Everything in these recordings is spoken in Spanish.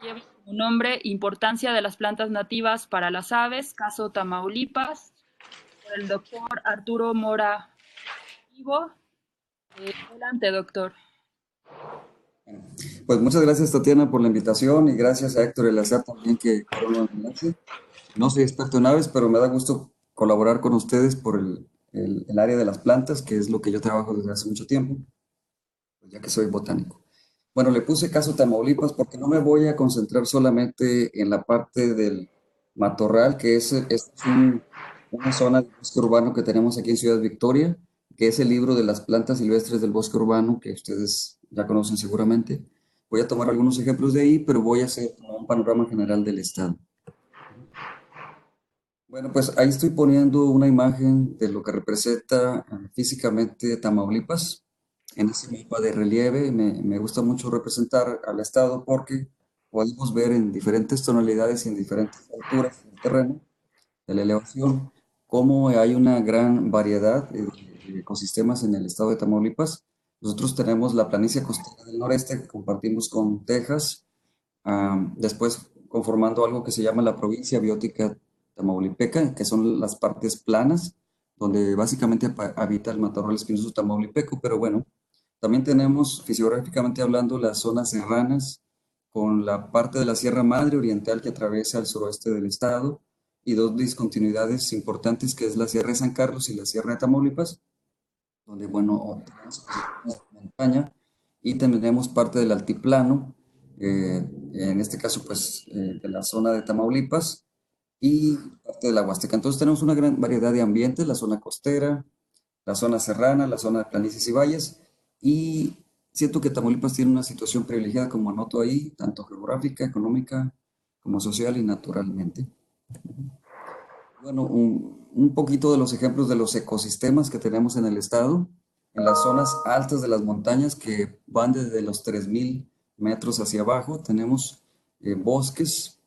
Lleva como nombre Importancia de las plantas nativas para las aves, caso Tamaulipas, por el doctor Arturo Mora Ivo. Adelante, doctor. Pues muchas gracias, Tatiana, por la invitación y gracias a Héctor Eleazar también que fueron el enlace. No soy experto en aves, pero me da gusto colaborar con ustedes por el área de las plantas, que es lo que yo trabajo desde hace mucho tiempo, pues ya que soy botánico. Bueno, le puse caso Tamaulipas porque no me voy a concentrar solamente en la parte del matorral, que una zona de bosque urbano que tenemos aquí en Ciudad Victoria, que es el libro de las plantas silvestres del bosque urbano, que ustedes ya conocen seguramente. Voy a tomar algunos ejemplos de ahí, pero voy a hacer como un panorama general del estado. Bueno, pues ahí estoy poniendo una imagen de lo que representa físicamente Tamaulipas. En ese mapa de relieve me gusta mucho representar al estado porque podemos ver en diferentes tonalidades y en diferentes alturas del terreno, de la elevación, cómo hay una gran variedad de ecosistemas en el estado de Tamaulipas. Nosotros tenemos la planicie costera del noreste que compartimos con Texas, después conformando algo que se llama la provincia biótica tamaulipeca, que son las partes planas, donde básicamente habita el matorral espinoso tamaulipeco, pero bueno, también tenemos fisiográficamente hablando las zonas serranas, con la parte de la Sierra Madre Oriental que atraviesa el suroeste del estado, y dos discontinuidades importantes que es la Sierra de San Carlos y la Sierra de Tamaulipas, donde, bueno, tenemos ecosistemas de montaña y tenemos parte del altiplano, en este caso, pues, de la zona de Tamaulipas y parte de la Huasteca. Entonces tenemos una gran variedad de ambientes, la zona costera, la zona serrana, la zona de planicies y valles, y siento que Tamaulipas tiene una situación privilegiada, como anoto ahí, tanto geográfica, económica, como social y naturalmente. Bueno, un poquito de los ejemplos de los ecosistemas que tenemos en el estado, en las zonas altas de las montañas que van desde los 3000 metros hacia abajo, tenemos bosques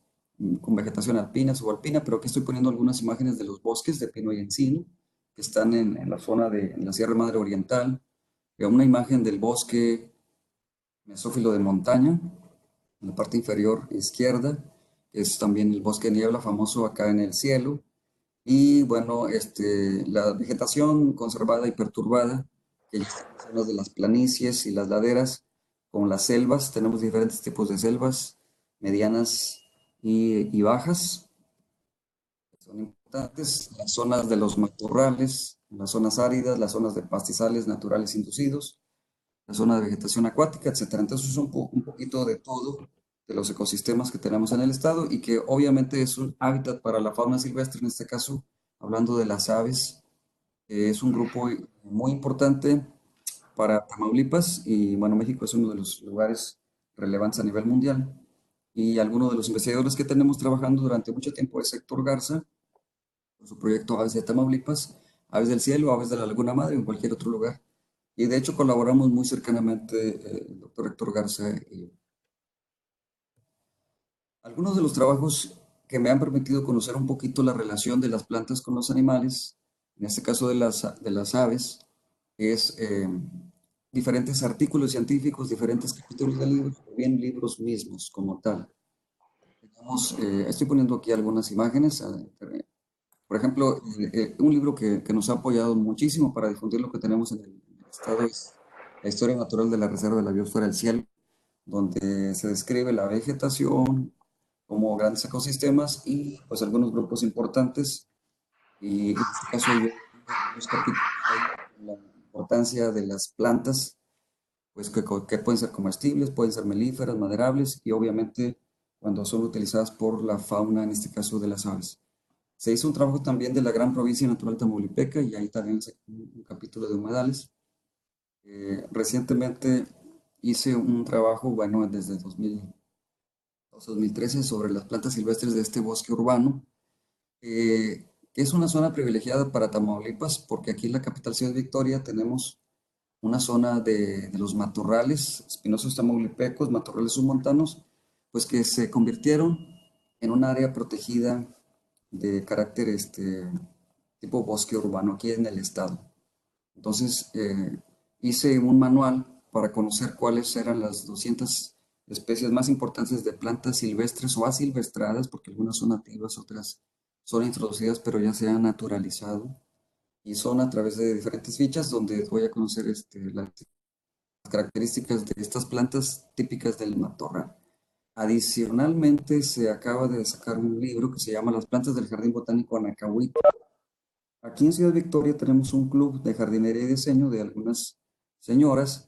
con vegetación alpina, subalpina, pero aquí estoy poniendo algunas imágenes de los bosques de pino y encino que están en la zona en la Sierra Madre Oriental, una imagen del bosque mesófilo de montaña, en la parte inferior izquierda, que es también el bosque de niebla famoso acá en el cielo, y bueno, la vegetación conservada y perturbada, que ya están en zonas de las planicies y las laderas, como las selvas, tenemos diferentes tipos de selvas, medianas y bajas, que son importantes, las zonas de los matorrales, las zonas áridas, las zonas de pastizales naturales inducidos, la zona de vegetación acuática, etcétera. Entonces es un poquito de todo de los ecosistemas que tenemos en el estado y que obviamente es un hábitat para la fauna silvestre, en este caso, hablando de las aves, es un grupo muy importante para Tamaulipas y bueno, México es uno de los lugares relevantes a nivel mundial. Y algunos de los investigadores que tenemos trabajando durante mucho tiempo es Héctor Garza, con su proyecto Aves de Tamaulipas, Aves del Cielo, Aves de la Laguna Madre o en cualquier otro lugar. Y de hecho colaboramos muy cercanamente el doctor Héctor Garza y yo. Algunos de los trabajos que me han permitido conocer un poquito la relación de las plantas con los animales, en este caso de las aves, es diferentes artículos científicos, diferentes capítulos de libros, o bien libros mismos como tal. Estoy poniendo aquí algunas imágenes. Por ejemplo, un libro que nos ha apoyado muchísimo para difundir lo que tenemos en el estado es La historia natural de la Reserva de la Biosfera del Cielo, donde se describe la vegetación como grandes ecosistemas y pues algunos grupos importantes. Y en este caso yo tengo algunos capítulos ahí, la importancia de las plantas, pues que pueden ser comestibles, pueden ser melíferas, maderables y obviamente cuando son utilizadas por la fauna, en este caso de las aves. Se hizo un trabajo también de la gran provincia natural Tamaulipeca y ahí también se un capítulo de humedales. Recientemente hice un trabajo, bueno, desde 2013 sobre las plantas silvestres de este bosque urbano, que es una zona privilegiada para Tamaulipas, porque aquí en la capital Ciudad Victoria tenemos una zona de los matorrales espinosos tamaulipecos, matorrales submontanos, pues que se convirtieron en un área protegida de carácter tipo bosque urbano aquí en el estado. Entonces hice un manual para conocer cuáles eran las 200 especies más importantes de plantas silvestres o asilvestradas, porque algunas son nativas, otras son introducidas, pero ya se han naturalizado. Y son a través de diferentes fichas donde voy a conocer las características de estas plantas típicas del matorral. Adicionalmente, se acaba de sacar un libro que se llama Las plantas del Jardín Botánico Anacahuito. Aquí en Ciudad Victoria tenemos un club de jardinería y diseño de algunas señoras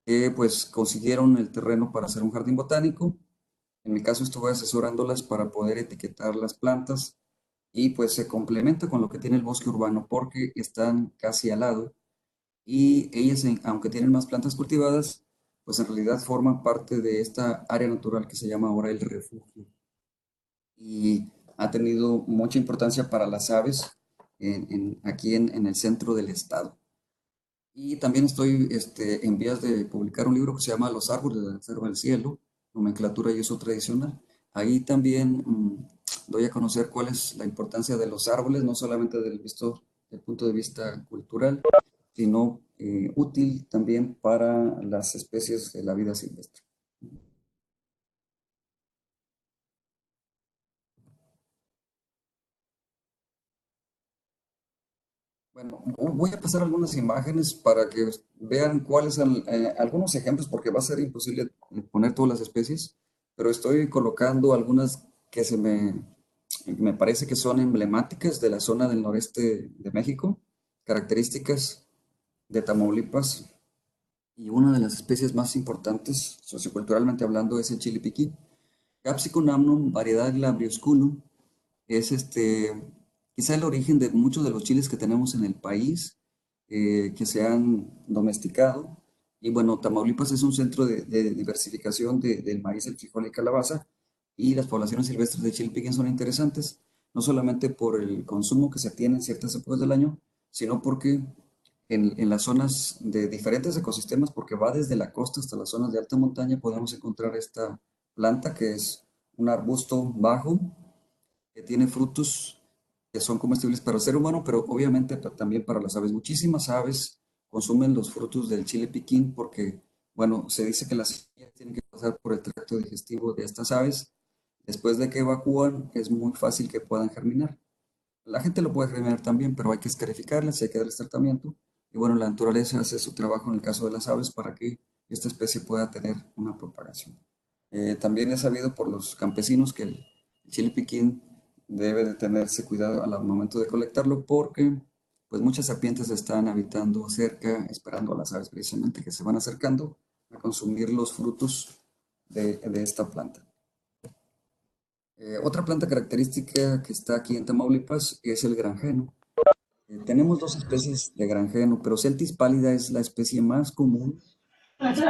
que pues consiguieron el terreno para hacer un jardín botánico. En mi caso estuve asesorándolas para poder etiquetar las plantas y pues se complementa con lo que tiene el bosque urbano porque están casi al lado y ellas, aunque tienen más plantas cultivadas, pues en realidad forman parte de esta área natural que se llama ahora el refugio y ha tenido mucha importancia para las aves aquí en el centro del estado. Y también estoy en vías de publicar un libro que se llama Los árboles de la reserva del cielo, nomenclatura y uso tradicional. Ahí también doy a conocer cuál es la importancia de los árboles, no solamente del punto de vista cultural, sino útil también para las especies de la vida silvestre. Bueno, voy a pasar algunas imágenes para que vean cuáles son algunos ejemplos, porque va a ser imposible poner todas las especies, pero estoy colocando algunas que me parece que son emblemáticas de la zona del noreste de México, características de Tamaulipas, y una de las especies más importantes, socioculturalmente hablando, es el chile piquín. Capsicum amnum, variedad glabriosculum, es quizá el origen de muchos de los chiles que tenemos en el país, que se han domesticado. Y bueno, Tamaulipas es un centro de diversificación del maíz, el frijol y calabaza, y las poblaciones silvestres de chile piquín son interesantes, no solamente por el consumo que se tiene en ciertas épocas del año, sino porque en las zonas de diferentes ecosistemas, porque va desde la costa hasta las zonas de alta montaña, podemos encontrar esta planta que es un arbusto bajo que tiene frutos que son comestibles para el ser humano, pero obviamente también para las aves. Muchísimas aves consumen los frutos del chile piquín porque, bueno, se dice que las semillas tienen que pasar por el tracto digestivo de estas aves. Después de que evacúan, es muy fácil que puedan germinar. La gente lo puede germinar también, pero hay que escarificarlas, hay que darles tratamiento. Y bueno, la naturaleza hace su trabajo en el caso de las aves para que esta especie pueda tener una propagación. También es sabido por los campesinos que el chile piquín debe de tenerse cuidado al momento de colectarlo porque pues muchas serpientes están habitando cerca, esperando a las aves precisamente que se van acercando a consumir los frutos de esta planta. Otra planta característica que está aquí en Tamaulipas es el granjeno. Tenemos dos especies de granjeno, pero Celtis pálida es la especie más común en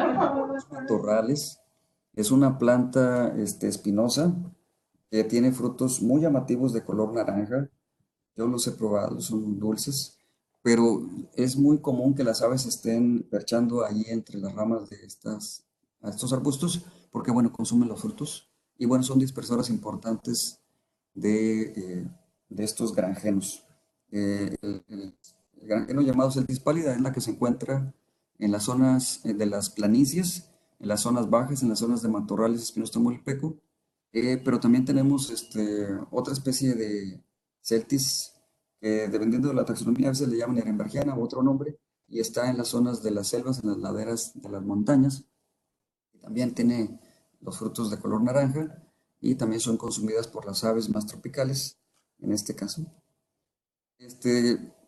los matorrales. Es una planta espinosa que tiene frutos muy llamativos de color naranja. Yo los he probado, son dulces, pero es muy común que las aves estén perchando ahí entre las ramas de estos arbustos, porque bueno, consumen los frutos y bueno, son dispersoras importantes de, eh, de estos granjenos. El granjeno llamado Celtis pálida es la que se encuentra en las zonas de las planicies, en las zonas bajas, en las zonas de matorrales espinos tamaulipeco, pero también tenemos otra especie de Celtis que dependiendo de la taxonomía a veces le llaman Ehrenbergiana u otro nombre, y está en las zonas de las selvas, en las laderas de las montañas. Y también tiene los frutos de color naranja y también son consumidas por las aves más tropicales, en este caso.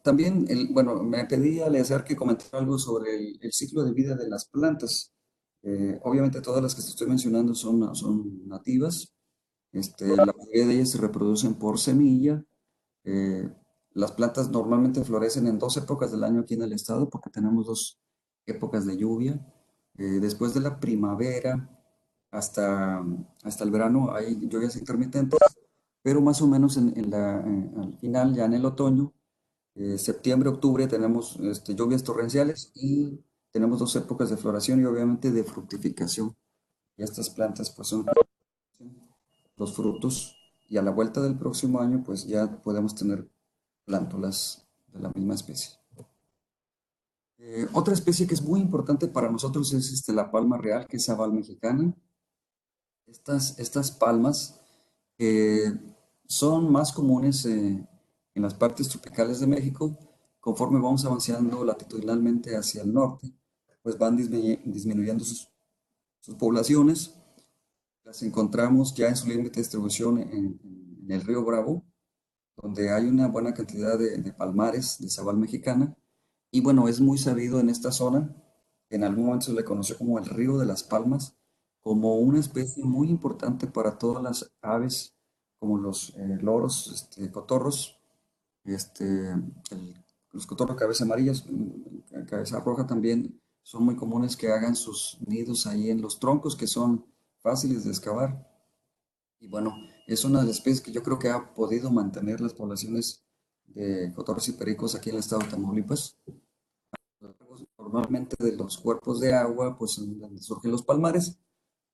También, bueno, me pedí a Eleazar que comentara algo sobre el ciclo de vida de las plantas. Obviamente todas las que te estoy mencionando son nativas. La mayoría de ellas se reproducen por semilla. Eh, las plantas normalmente florecen en dos épocas del año aquí en el estado porque tenemos dos épocas de lluvia. Después de la primavera hasta el verano hay lluvias intermitentes, pero más o menos al final, ya en el otoño, septiembre, octubre, tenemos lluvias torrenciales y tenemos dos épocas de floración y obviamente de fructificación. Y estas plantas pues son los frutos y a la vuelta del próximo año pues ya podemos tener plántulas de la misma especie. Otra especie que es muy importante para nosotros es la palma real, que es Sabal mexicana. Estas palmas son más comunes en las partes tropicales de México. Conforme vamos avanzando latitudinalmente hacia el norte, pues van disminuyendo sus poblaciones. Las encontramos ya en su límite de distribución en el río Bravo, donde hay una buena cantidad de palmares de sabal mexicana. Y bueno, es muy sabido en esta zona, en algún momento se le conoció como el río de las palmas, como una especie muy importante para todas las aves, como los loros, cotorros, los cotorros cabeza amarillas, cabeza roja también, son muy comunes que hagan sus nidos ahí en los troncos, que son fáciles de excavar. Y bueno, es una de las especies que yo creo que ha podido mantener las poblaciones de cotorros y pericos aquí en el estado de Tamaulipas. Normalmente de los cuerpos de agua, pues en donde surgen los palmares,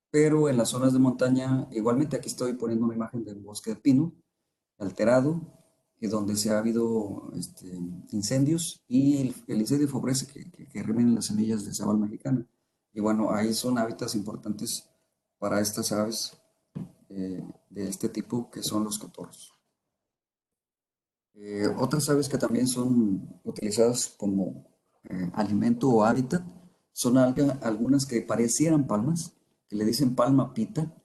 pero en las zonas de montaña, igualmente aquí estoy poniendo una imagen de un bosque de pino alterado, y donde se ha habido incendios, y el incendio favorece que remenen las semillas de sabal mexicana. Y bueno, ahí son hábitats importantes para estas aves de este tipo que son los cotorros. Otras aves que también son utilizadas como alimento o hábitat son algunas que parecieran palmas, que le dicen palma pita.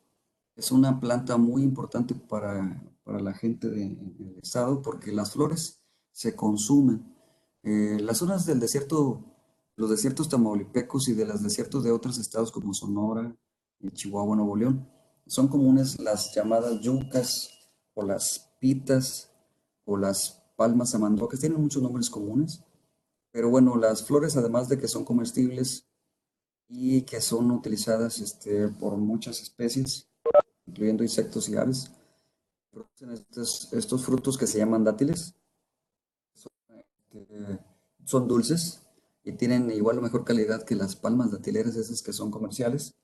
Es una planta muy importante para la gente del estado porque las flores se consumen. Las zonas del desierto, los desiertos tamaulipecos y de los desiertos de otros estados como Sonora, Chihuahua, Nuevo León, son comunes las llamadas yucas o las pitas o las palmas samandocas. Tienen muchos nombres comunes, pero bueno, las flores, además de que son comestibles y que son utilizadas por muchas especies, incluyendo insectos y aves, producen estos frutos que se llaman dátiles. eh, Son dulces y tienen igual o mejor calidad que las palmas datileras, esas que son comerciales.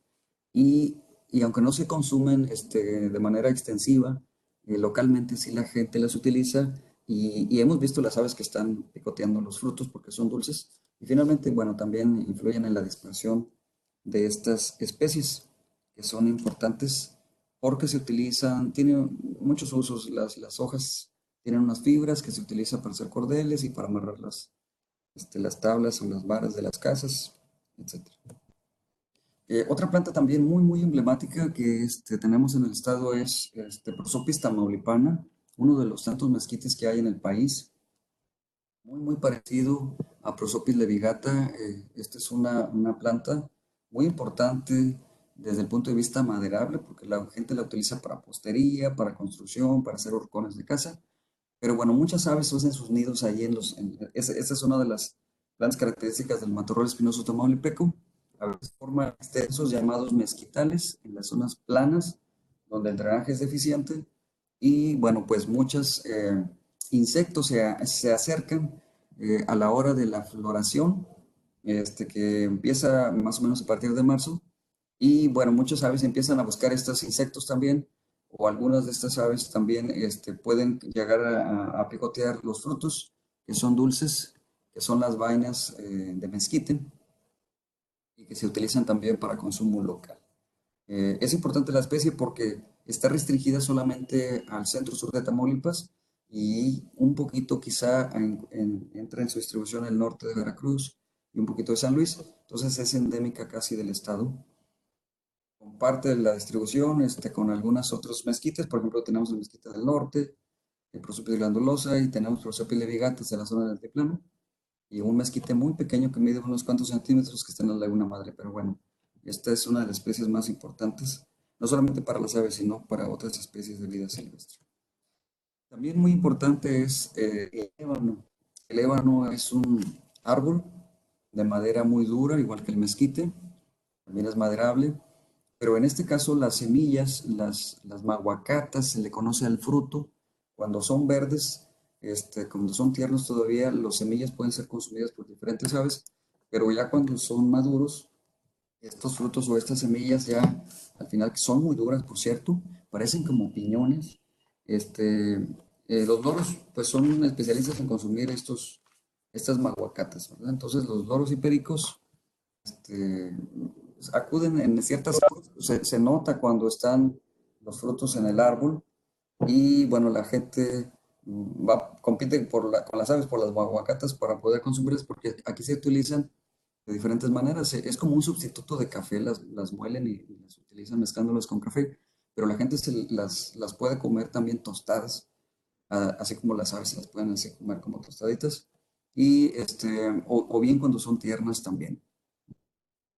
Y, y aunque no se consumen de manera extensiva, localmente sí la gente las utiliza, y hemos visto las aves que están picoteando los frutos porque son dulces. Y finalmente, bueno, también influyen en la dispersión de estas especies que son importantes porque se utilizan, tienen muchos usos. Las hojas tienen unas fibras que se utilizan para hacer cordeles y para amarrar las tablas o las varas de las casas, etc. Otra planta también muy, muy emblemática que tenemos en el estado es Prosopis tamaulipana, uno de los tantos mezquites que hay en el país, muy, muy parecido a Prosopis levigata. Esta es una planta muy importante desde el punto de vista maderable, porque la gente la utiliza para postería, para construcción, para hacer horcones de casa. Pero bueno, muchas aves hacen sus nidos ahí esa es una de las grandes características del matorral espinoso tamaulipeco. A veces forma extensos llamados mezquitales en las zonas planas, donde el drenaje es deficiente. Y bueno, pues muchos insectos se acercan a la hora de la floración, que empieza más o menos a partir de marzo. Y bueno, muchas aves empiezan a buscar estos insectos también, o algunas de estas aves también pueden llegar a picotear los frutos, que son dulces, que son las vainas de mezquite, y que se utilizan también para consumo local. Es importante la especie porque está restringida solamente al centro-sur de Tamaulipas, y un poquito quizá entra en su distribución el norte de Veracruz y un poquito de San Luis. Entonces es endémica casi del estado. Comparte la distribución con algunos otros mezquites. Por ejemplo, tenemos el mezquite del norte, el Prosopis glandulosa, y tenemos Prosopis levigatus en la zona del altiplano, y un mezquite muy pequeño que mide unos cuantos centímetros que está en la Laguna Madre. Pero bueno, esta es una de las especies más importantes, no solamente para las aves, sino para otras especies de vida silvestre. También muy importante es el ébano. El ébano es un árbol de madera muy dura, igual que el mezquite, también es maderable. Pero en este caso las semillas, las maguacatas, se le conoce al fruto, cuando son verdes, cuando son tiernos todavía, las semillas pueden ser consumidas por diferentes aves, pero ya cuando son maduros, estos frutos o estas semillas ya, al final, que son muy duras, por cierto, parecen como piñones. Los loros, pues son especialistas en consumir estas maguacatas, ¿verdad? Entonces los loros y pericos, este, acuden en ciertas épocas, se nota cuando están los frutos en el árbol y bueno, la gente compite con las aves por las guaguacatas para poder consumirlas porque aquí se utilizan de diferentes maneras. Es como un sustituto de café, las muelen y las utilizan mezclándolas con café, pero la gente las puede comer también tostadas, así como las aves se las pueden así comer como tostaditas, y o bien cuando son tiernas también.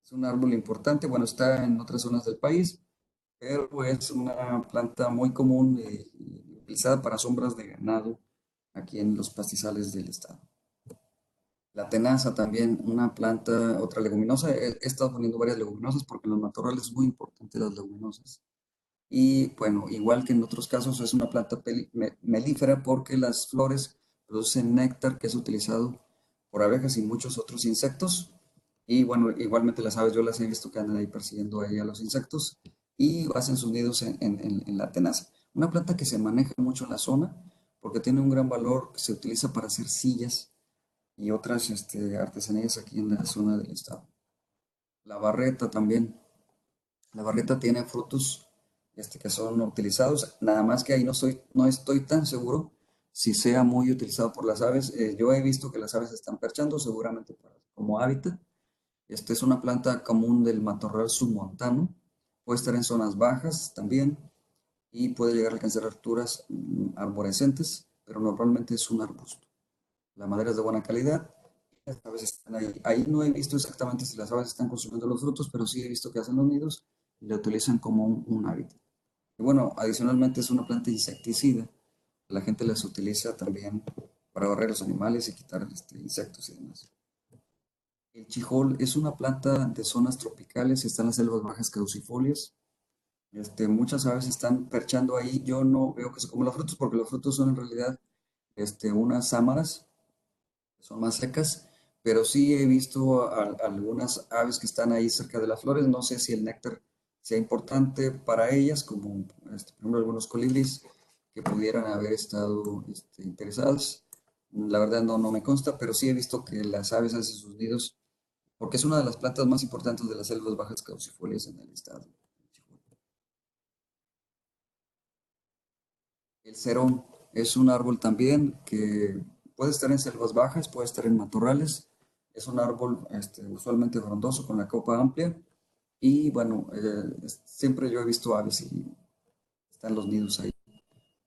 Es un árbol importante, bueno, está en otras zonas del país, pero es una planta muy común y utilizada para sombras de ganado aquí en los pastizales del estado. La tenaza también, una planta, otra leguminosa. He estado poniendo varias leguminosas porque en los matorrales es muy importante las leguminosas. Y bueno, igual que en otros casos, es una planta melífera porque las flores producen néctar que es utilizado por abejas y muchos otros insectos. Y bueno, igualmente las aves yo las he visto que andan ahí persiguiendo ahí a los insectos y hacen sus nidos en la tenaza. Una planta que se maneja mucho en la zona porque tiene un gran valor que se utiliza para hacer sillas y otras artesanías aquí en la zona del estado. La barreta también. La barreta tiene frutos que son utilizados, nada más que ahí no estoy tan seguro si sea muy utilizado por las aves. Yo he visto que las aves están perchando, seguramente como hábitat. Esta es una planta común del matorral submontano. Puede estar en zonas bajas también y puede llegar a alcanzar alturas arborescentes, pero normalmente es un arbusto. La madera es de buena calidad. Las aves están ahí. Ahí no he visto exactamente si las aves están consumiendo los frutos, pero sí he visto que hacen los nidos y la utilizan como un hábitat. Y bueno, adicionalmente es una planta insecticida. La gente las utiliza también para barrer los animales y quitar insectos y demás. El chijol es una planta de zonas tropicales, está en las selvas bajas caducifolias. Muchas aves están perchando ahí. Yo no veo que se coman los frutos porque los frutos son en realidad unas sámaras, son más secas, pero sí he visto algunas aves que están ahí cerca de las flores. No sé si el néctar sea importante para ellas, como por ejemplo algunos colibríes que pudieran haber estado interesadas. La verdad no me consta, pero sí he visto que las aves hacen sus nidos porque es una de las plantas más importantes de las selvas bajas caducifolias en el estado. El cerón es un árbol también que puede estar en selvas bajas, puede estar en matorrales. Es un árbol usualmente frondoso con la copa amplia. Y bueno, siempre yo he visto aves y están los nidos ahí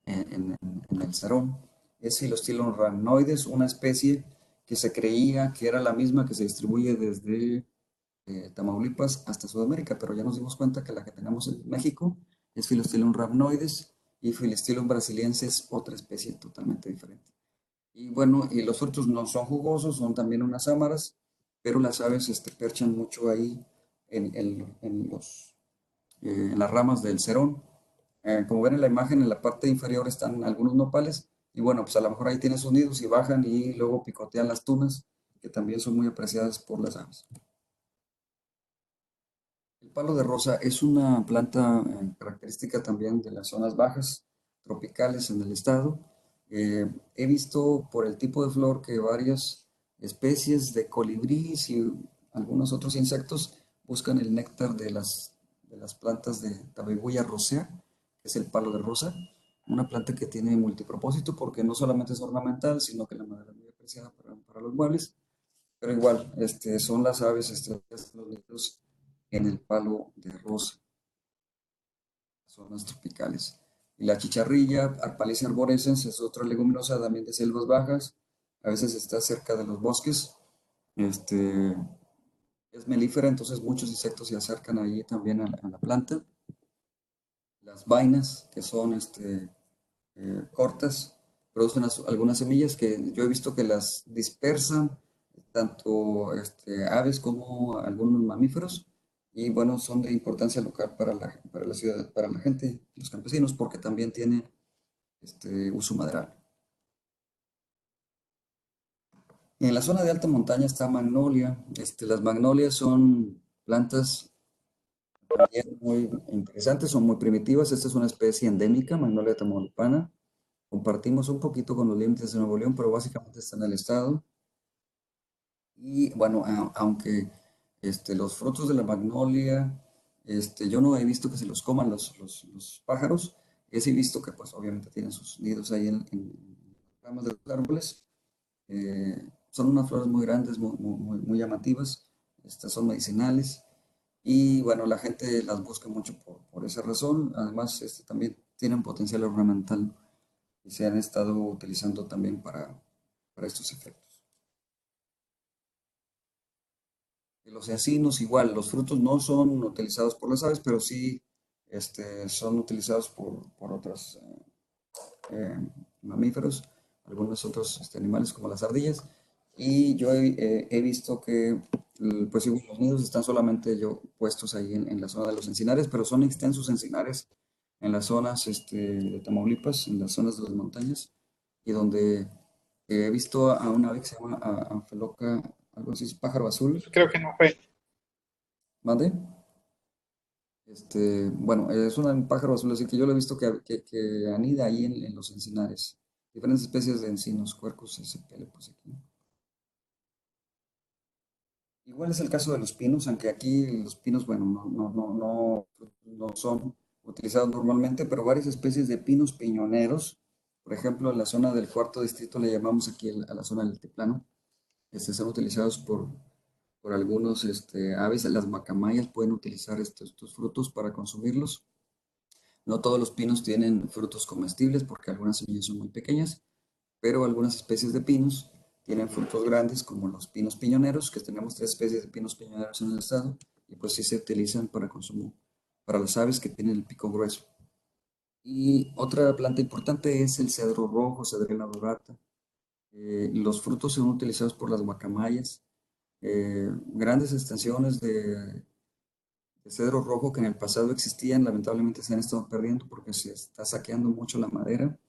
en el cerón. Es Philostylon rhamnoides, una especie que se creía que era la misma que se distribuye desde Tamaulipas hasta Sudamérica, pero ya nos dimos cuenta que la que tenemos en México es Philostylon rhamnoides y Philostylon brasiliensis, otra especie totalmente diferente. Y bueno, y los frutos no son jugosos, son también unas sámaras, pero las aves perchan mucho ahí en las ramas del cerón. Como ven en la imagen, en la parte inferior están algunos nopales, y bueno, pues a lo mejor ahí tienen sus nidos y bajan y luego picotean las tunas, que también son muy apreciadas por las aves. El palo de rosa es una planta característica también de las zonas bajas tropicales en el estado. He visto por el tipo de flor que varias especies de colibríes y algunos otros insectos buscan el néctar de las plantas de Tabebuia rosea, que es el palo de rosa, una planta que tiene multipropósito porque no solamente es ornamental, sino que la madera es muy apreciada para los muebles. Pero igual, son las aves, los nidos en el palo de rosa, zonas tropicales. Y la chicharrilla, Arpalicia arborescens, es otra leguminosa también de selvas bajas. A veces está cerca de los bosques. Este, es melífera, entonces muchos insectos se acercan ahí también a la planta. Las vainas, que son cortas, producen algunas semillas que yo he visto que las dispersan tanto aves como algunos mamíferos y bueno, son de importancia local para la ciudad, para la gente, los campesinos, porque también tiene uso maderal. En la zona de alta montaña está magnolia. Las magnolias son plantas también muy interesantes, son muy primitivas. Esta es una especie endémica, Magnolia tamaulipana. Compartimos un poquito con los límites de Nuevo León, pero básicamente está en el estado. Y bueno, aunque Los frutos de la magnolia, yo no he visto que se los coman los pájaros. Sí he visto que pues obviamente tienen sus nidos ahí en ramas de los árboles. Son unas flores muy grandes, muy llamativas. Estas son medicinales. Y bueno, la gente las busca mucho por esa razón. Además, también tienen potencial ornamental y se han estado utilizando también para estos efectos. Y los encinos igual, los frutos no son utilizados por las aves, pero sí son utilizados por otros mamíferos, algunos otros animales como las ardillas. Y yo he visto que pues sí, los nidos están solamente yo puestos ahí en la zona de los encinares, pero son extensos encinares en las zonas de Tamaulipas, en las zonas de las montañas, y donde he visto a una ave que se llama Anfeloca, algo así, pájaro azul. Creo que no fue. ¿Mande? Bueno, es un pájaro azul, así que yo lo he visto que anida ahí en los encinares. Diferentes especies de encinos, cuercos, pues aquí. Igual es el caso de los pinos, aunque aquí los pinos, bueno, no son utilizados normalmente, pero varias especies de pinos piñoneros, por ejemplo, en la zona del cuarto distrito le llamamos aquí a la zona del altiplano, son utilizados por algunos aves, las guacamayas pueden utilizar estos frutos para consumirlos. No todos los pinos tienen frutos comestibles porque algunas semillas son muy pequeñas, pero algunas especies de pinos tienen frutos grandes como los pinos piñoneros, que tenemos 3 especies de pinos piñoneros en el estado, y pues sí se utilizan para consumo para las aves que tienen el pico grueso. Y otra planta importante es el cedro rojo, Cedrela dorata. Los frutos son utilizados por las guacamayas. Grandes extensiones de cedro rojo que en el pasado existían, lamentablemente se han estado perdiendo porque se está saqueando mucho la madera,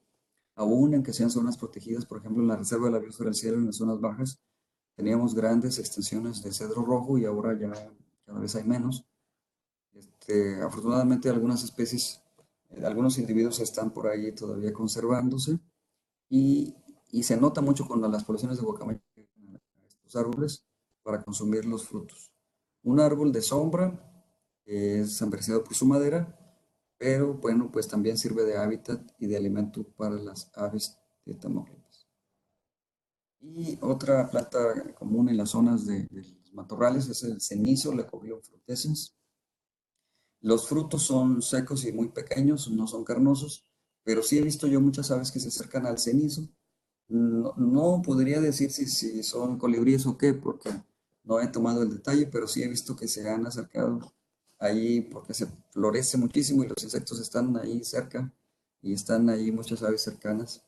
aún en que sean zonas protegidas, por ejemplo en la Reserva de la Biosfera del Cielo, en las zonas bajas, teníamos grandes extensiones de cedro rojo y ahora ya cada vez hay menos. Afortunadamente algunas especies, algunos individuos están por ahí todavía conservándose y, y se nota mucho cuando las poblaciones de guacamaya llegan a estos árboles para consumir los frutos. Un árbol de sombra es apreciado por su madera, pero bueno, pues también sirve de hábitat y de alimento para las aves de Tamaulipas. Y otra planta común en las zonas de los matorrales es el cenizo, Leucobium frutescens. Los frutos son secos y muy pequeños, no son carnosos, pero sí he visto yo muchas aves que se acercan al cenizo. No podría decir si son colibríes o qué, porque no he tomado el detalle, pero sí he visto que se han acercado ahí porque se florece muchísimo y los insectos están ahí cerca y están ahí muchas aves cercanas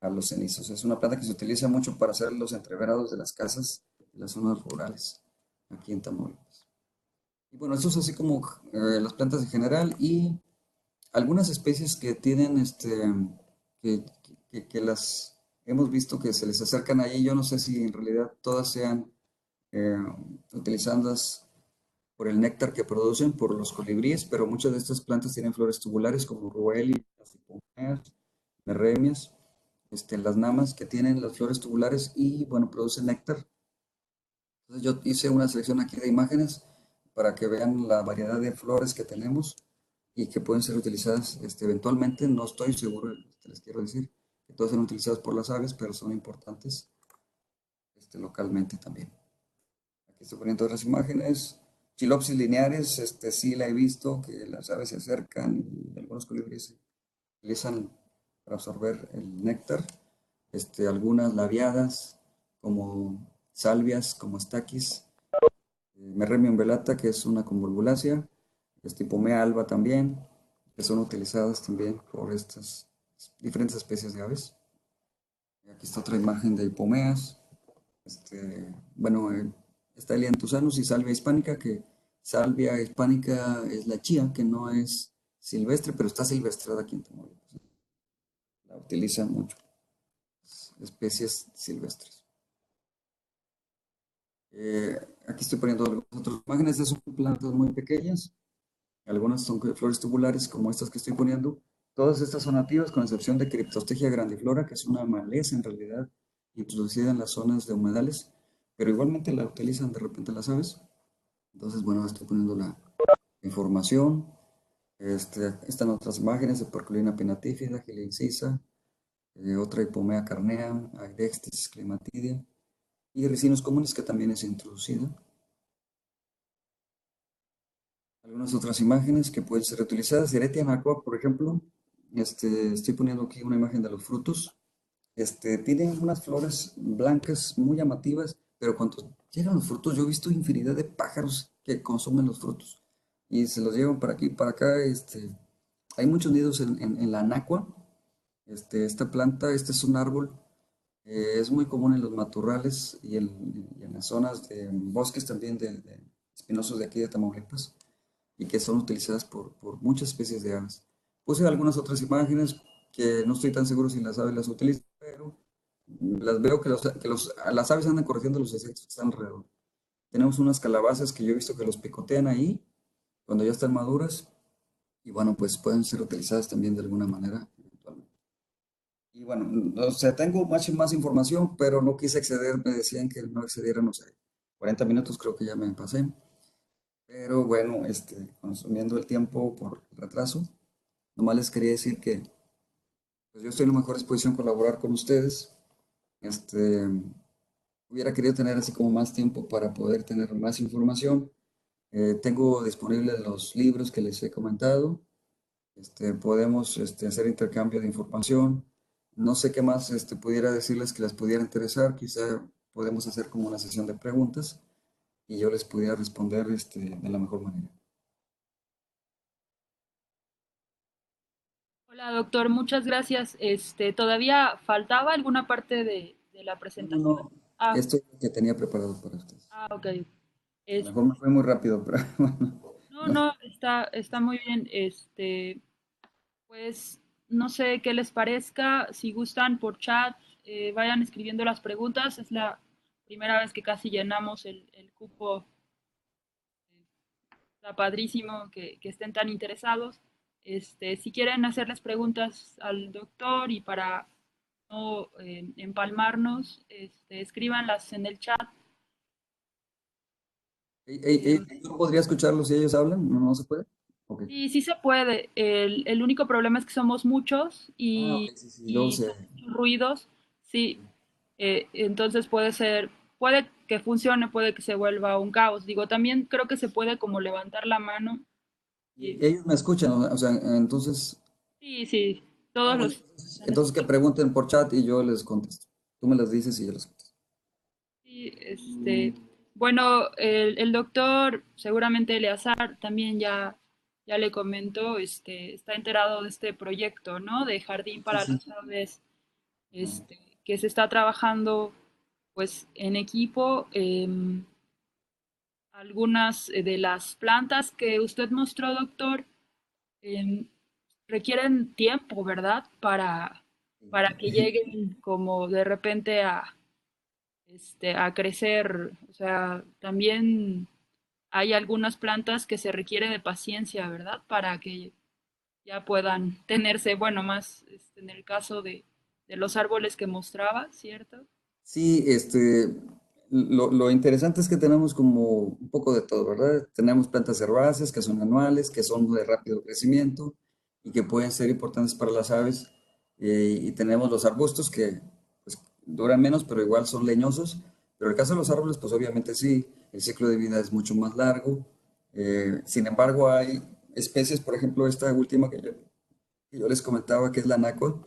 a los cenizos. Es una planta que se utiliza mucho para hacer los entreverados de las casas de las zonas rurales aquí en Tamaulipas. Y bueno, eso es así como las plantas en general y algunas especies que tienen, que las hemos visto que se les acercan ahí. Yo no sé si en realidad todas sean eh, utilizadas por el néctar que producen por los colibríes, pero muchas de estas plantas tienen flores tubulares como ruelia, merremias, las namas que tienen las flores tubulares y bueno, producen néctar. Entonces yo hice una selección aquí de imágenes para que vean la variedad de flores que tenemos y que pueden ser utilizadas eventualmente. No estoy seguro, les quiero decir, que todas son utilizadas por las aves, pero son importantes localmente también. Aquí estoy poniendo otras imágenes. Chilopsis lineares, sí la he visto, que las aves se acercan y algunos colibríes se utilizan para absorber el néctar. Algunas labiadas, como salvias, como estaquis, Merremium velata, que es una convolvulacia, Pomea alba también, que son utilizadas también por estas diferentes especies de aves. Aquí está otra imagen de hipomeas. Bueno, está Elianthussanus y Salvia hispánica, que Salvia hispánica es la chía, que no es silvestre, pero está silvestrada aquí en Tamaulipas. La utilizan mucho, especies silvestres. Aquí estoy poniendo algunas otras imágenes, son plantas muy pequeñas. Algunas son flores tubulares, como estas que estoy poniendo. Todas estas son nativas, con excepción de Cryptostegia grandiflora, que es una maleza en realidad, introducida en las zonas de humedales, pero igualmente la utilizan de repente las aves. Entonces, bueno, estoy poniendo la información. Están otras imágenes de Porculina pinnatifida, Gilia incisa, otra Hipomea carnea, Aidextis clematidia y Ricinus comunes que también es introducida. Algunas otras imágenes que pueden ser reutilizadas. Eretia aqua, por ejemplo. Estoy poniendo aquí una imagen de los frutos. Tienen unas flores blancas muy llamativas, pero cuando llegan los frutos, yo he visto infinidad de pájaros que consumen los frutos y se los llevan para aquí, para acá. Hay muchos nidos en la anacua. Esta planta, este es un árbol, es muy común en los matorrales y en las zonas de bosques también de espinosos de aquí de Tamaulipas y que son utilizadas por muchas especies de aves. Puse algunas otras imágenes que no estoy tan seguro si las aves las utilizan, pero las veo las aves andan corrigiendo los insectos que están alrededor. Tenemos unas calabazas que yo he visto que los picotean ahí cuando ya están maduras y bueno, pues pueden ser utilizadas también de alguna manera eventualmente. Y bueno, o sea, tengo más información, pero no quise exceder, me decían que no excediera, no sé, 40 minutos creo que ya me pasé. Pero bueno, consumiendo el tiempo por el retraso, nomás les quería decir que pues yo estoy en la mejor disposición a colaborar con ustedes. Este, Hubiera querido tener así como más tiempo para poder tener más información. Tengo disponibles los libros que les he comentado. Podemos hacer intercambio de información. No sé qué más pudiera decirles que les pudiera interesar. Quizá podemos hacer como una sesión de preguntas y yo les pudiera responder de la mejor manera. Hola, doctor, muchas gracias. ¿Todavía faltaba alguna parte de la No, no, presentación? no. Ah, Esto es lo que tenía preparado para ustedes. ok. A lo Es- mejor me fue muy rápido, pero bueno. no, no, está muy bien. Pues no sé qué les parezca. Si gustan por chat, vayan escribiendo las preguntas. Es la primera vez que casi llenamos el cupo. Está padrísimo que estén tan interesados. Si quieren hacerles preguntas al doctor y para no empalmarnos, escríbanlas en el chat. ¿Yo podría escucharlos si ellos hablan? ¿No, no se puede? Ok. Sí, sí se puede. El único problema es que somos muchos Ah, ok, sí, sí, luego y se... son muchos ruidos. Sí, entonces puede que funcione, puede que se vuelva un caos. Digo, también creo que se puede como levantar la mano. Y ellos me escuchan, o sea, entonces... Sí, sí, Ah, todos bueno, los están entonces que escuchando. pregunten por chat y yo les contesto. Tú me las dices y yo les contesto. Sí, bueno, el doctor seguramente Eleazar también ya le comentó, está enterado de este proyecto, ¿no? De Jardín Sí, para sí. las Aves, Ajá. que se está trabajando pues en equipo. Algunas de las plantas que usted mostró, doctor, em, requieren tiempo, ¿verdad? Para que lleguen como de repente a crecer. O sea, también hay algunas plantas que se requiere de paciencia, ¿verdad? Para que ya puedan tenerse, bueno, más en el caso de los árboles que mostraba, ¿cierto? Sí, lo interesante es que tenemos como un poco de todo, ¿verdad? Tenemos plantas herbáceas que son anuales, que son de rápido crecimiento y que pueden ser importantes para las aves. Y tenemos los arbustos que pues, duran menos, pero igual son leñosos. Pero el caso de los árboles, pues obviamente sí, el ciclo de vida es mucho más largo. Sin embargo, hay especies, por ejemplo, esta última que yo les comentaba, que es la náhuatl,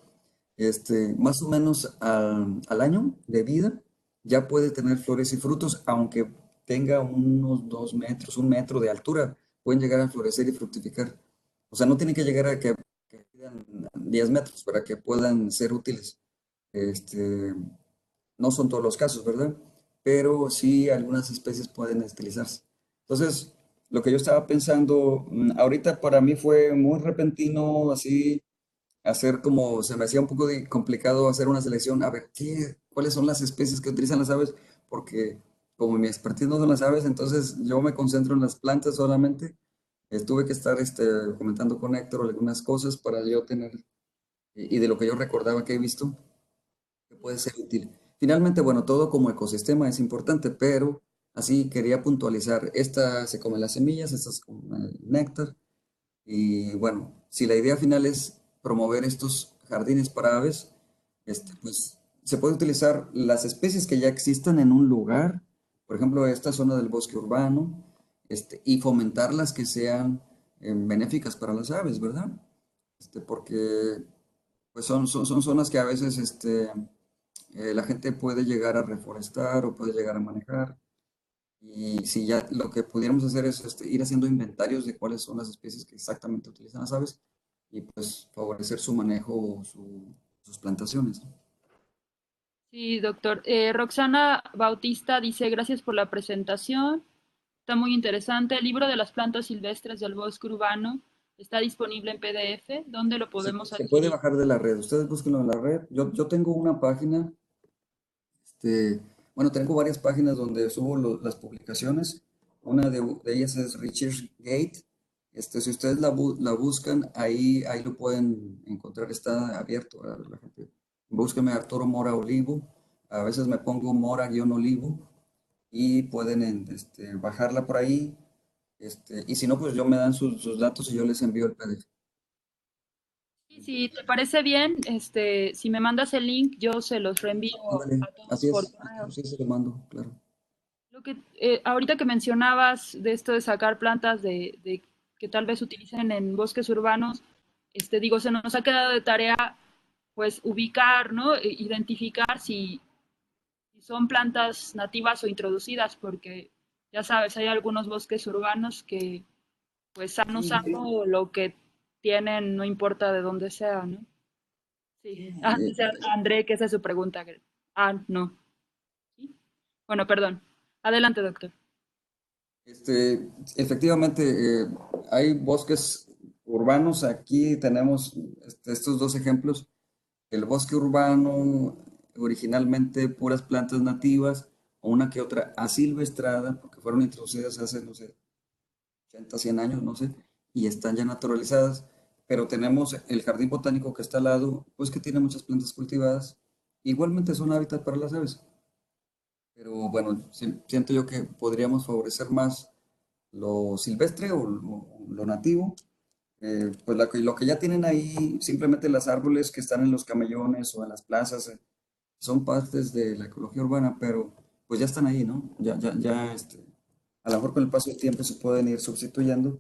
más o menos al año de vida ya puede tener flores y frutos, aunque tenga unos 2 metros, 1 metro de altura, pueden llegar a florecer y fructificar. O sea, no tienen que llegar a que pidan 10 metros para que puedan ser útiles. Este, no son todos los casos, ¿verdad? Pero sí algunas especies pueden estilizarse. Entonces, lo que yo estaba pensando, ahorita para mí fue muy repentino, así hacer como, se me hacía un poco complicado hacer una selección, a ver, cuáles son las especies que utilizan las aves, porque como mi expertise no son las aves, entonces yo me concentro en las plantas solamente. Tuve que estar comentando con Héctor algunas cosas para yo tener, y de lo que yo recordaba que he visto, que puede ser útil. Finalmente, bueno, todo como ecosistema es importante, pero Así quería puntualizar, esta se come las semillas, esta se come el néctar. Y bueno, si la idea final es promover estos jardines para aves, pues se puede utilizar las especies que ya existan en un lugar, por ejemplo, esta zona del bosque urbano, y fomentarlas que sean benéficas para las aves, ¿verdad? Porque pues son zonas que a veces la gente puede llegar a reforestar o puede llegar a manejar. Y si ya lo que pudiéramos hacer es ir haciendo inventarios de cuáles son las especies que exactamente utilizan las aves y pues favorecer su manejo o sus plantaciones, ¿no? Sí, doctor. Roxana Bautista dice, gracias por la presentación. Está muy interesante. El libro de las plantas silvestres del bosque urbano está disponible en PDF. ¿Dónde lo podemos Se puede adquirir? bajar de la red. Ustedes búsquenlo en la red. Yo tengo una página, bueno, tengo varias páginas donde subo las publicaciones. Una de ellas es Research Gate. Si ustedes la buscan, ahí lo pueden encontrar. Está abierto a la gente. Búsquenme Arturo Mora Olivo. A veces me pongo Mora-Olivo y pueden bajarla por ahí. Y si no, pues yo me dan sus datos y yo les envío el PDF. Sí, si te parece bien, si me mandas el link, yo se los reenvío Ándale, a todos así por es. correo. Sí, se lo mando, claro. Lo que ahorita que mencionabas de esto de sacar plantas de que tal vez utilicen en bosques urbanos, digo, se nos ha quedado de tarea pues ubicar, ¿no? Identificar si son plantas nativas o introducidas, porque ya sabes, hay algunos bosques urbanos que pues han Sí, usado lo que tienen, no importa de dónde sea, ¿no? Sí. sí, Ah, dice André que esa es su pregunta. Ah, no. ¿Sí? Bueno, perdón. Adelante, doctor. efectivamente, hay bosques urbanos. Aquí tenemos estos dos ejemplos. El bosque urbano, originalmente puras plantas nativas, o una que otra asilvestrada, porque fueron introducidas hace, no sé, 80, 100 años, no sé, y están ya naturalizadas. Pero tenemos el jardín botánico que está al lado, pues que tiene muchas plantas cultivadas. Igualmente son hábitat para las aves. Pero bueno, siento yo que podríamos favorecer más lo silvestre o lo nativo. Pues lo que ya tienen ahí, simplemente los árboles que están en los camellones o en las plazas, son partes de la ecología urbana, pero pues ya están ahí, ¿no? Ya, a lo mejor con el paso del tiempo se pueden ir sustituyendo,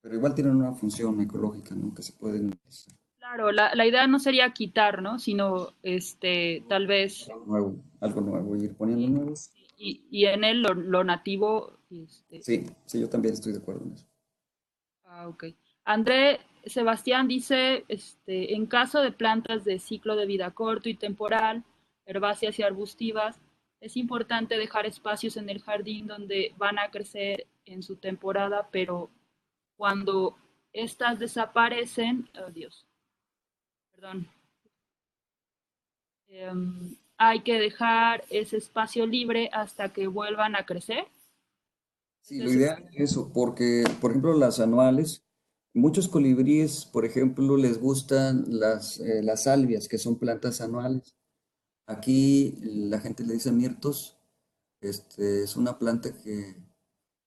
pero igual tienen una función ecológica, ¿no? Que se pueden utilizar. Claro, la idea no sería quitar, ¿no? Sino, tal vez, Algo nuevo, ir poniendo nuevos. y en él lo nativo, Sí, yo también estoy de acuerdo en eso. ok. André Sebastián dice, en caso de plantas de ciclo de vida corto y temporal, herbáceas y arbustivas, es importante dejar espacios en el jardín donde van a crecer en su temporada, pero cuando estas desaparecen, oh Dios, perdón, hay que dejar ese espacio libre hasta que vuelvan a crecer. Sí, Ese lo es ideal es eso, porque, por ejemplo, las anuales, muchos colibríes, por ejemplo, les gustan las salvias, que son plantas anuales. Aquí la gente le dice mirtos. Es una planta que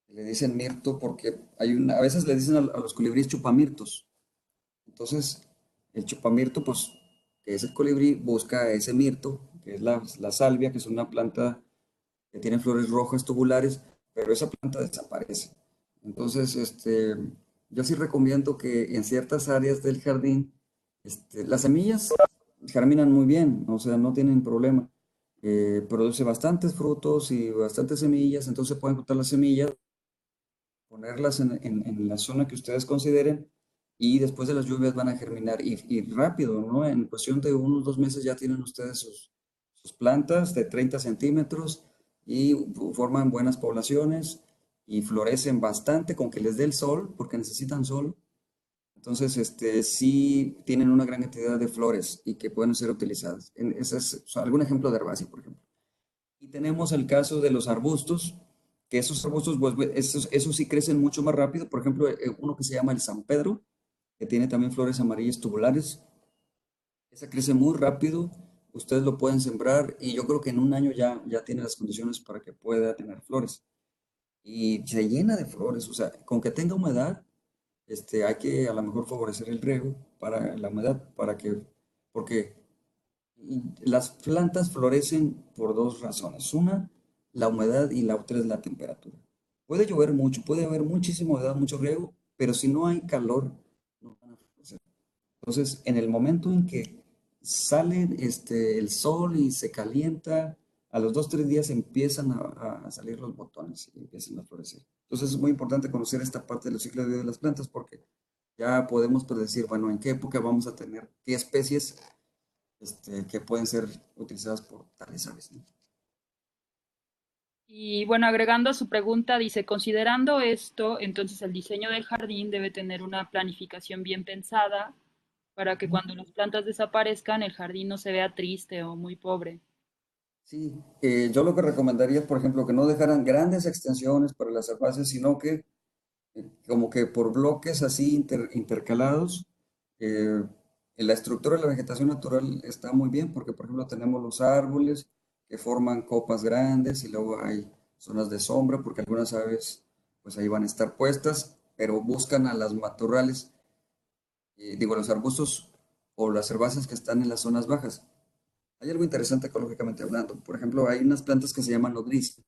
le dicen mirto porque a veces le dicen a los colibríes chupamirtos. Entonces, el chupamirto, pues, que es el colibrí, busca ese mirto, que es la salvia, que es una planta que tiene flores rojas tubulares, pero esa planta desaparece. Entonces, yo sí recomiendo que en ciertas áreas del jardín, las semillas germinan muy bien, o sea, no tienen problema. Produce bastantes frutos y bastantes semillas, entonces pueden juntar las semillas, ponerlas en la zona que ustedes consideren y después de las lluvias van a germinar y rápido, ¿no? En cuestión de unos 2 meses ya tienen ustedes sus plantas de 30 centímetros y forman buenas poblaciones y florecen bastante con que les dé el sol, porque necesitan sol. Entonces, sí tienen una gran cantidad de flores y que pueden ser utilizadas. Ese es algún ejemplo de herbácea, por ejemplo. Y tenemos el caso de los arbustos, que esos arbustos, pues, esos sí crecen mucho más rápido. Por ejemplo, uno que se llama el San Pedro, que tiene también flores amarillas tubulares. Esa crece muy rápido ustedes lo pueden sembrar y yo creo que en un año ya tiene las condiciones para que pueda tener flores. Y se llena de flores, o sea, con que tenga humedad, hay que a lo mejor favorecer el riego para la humedad, porque las plantas florecen por dos razones. Una, la humedad y la otra es la temperatura. Puede llover mucho, puede haber muchísima humedad, mucho riego, pero si no hay calor, no van a florecer. Entonces, en el momento en que sale el sol y se calienta, a los 2, 3 días empiezan a salir los botones y empiezan a florecer. Entonces, es muy importante conocer esta parte de los ciclos de vida de las plantas porque ya podemos predecir, bueno, en qué época vamos a tener qué especies que pueden ser utilizadas por tales aves, ¿no? Y bueno, agregando a su pregunta, dice, considerando esto, entonces el diseño del jardín debe tener una planificación bien pensada para que cuando las plantas desaparezcan, el jardín no se vea triste o muy pobre. Sí, yo lo que recomendaría es, por ejemplo, que no dejaran grandes extensiones para las herbáceas, sino que como que por bloques así intercalados, eh, en la estructura de la vegetación natural está muy bien, porque por ejemplo tenemos los árboles que forman copas grandes y luego hay zonas de sombra, porque algunas aves pues ahí van a estar puestas, pero buscan a las matorrales, digo, los arbustos o las herbáceas que están en las zonas bajas. Hay algo interesante ecológicamente hablando. Por ejemplo, hay unas plantas que se llaman nodriza,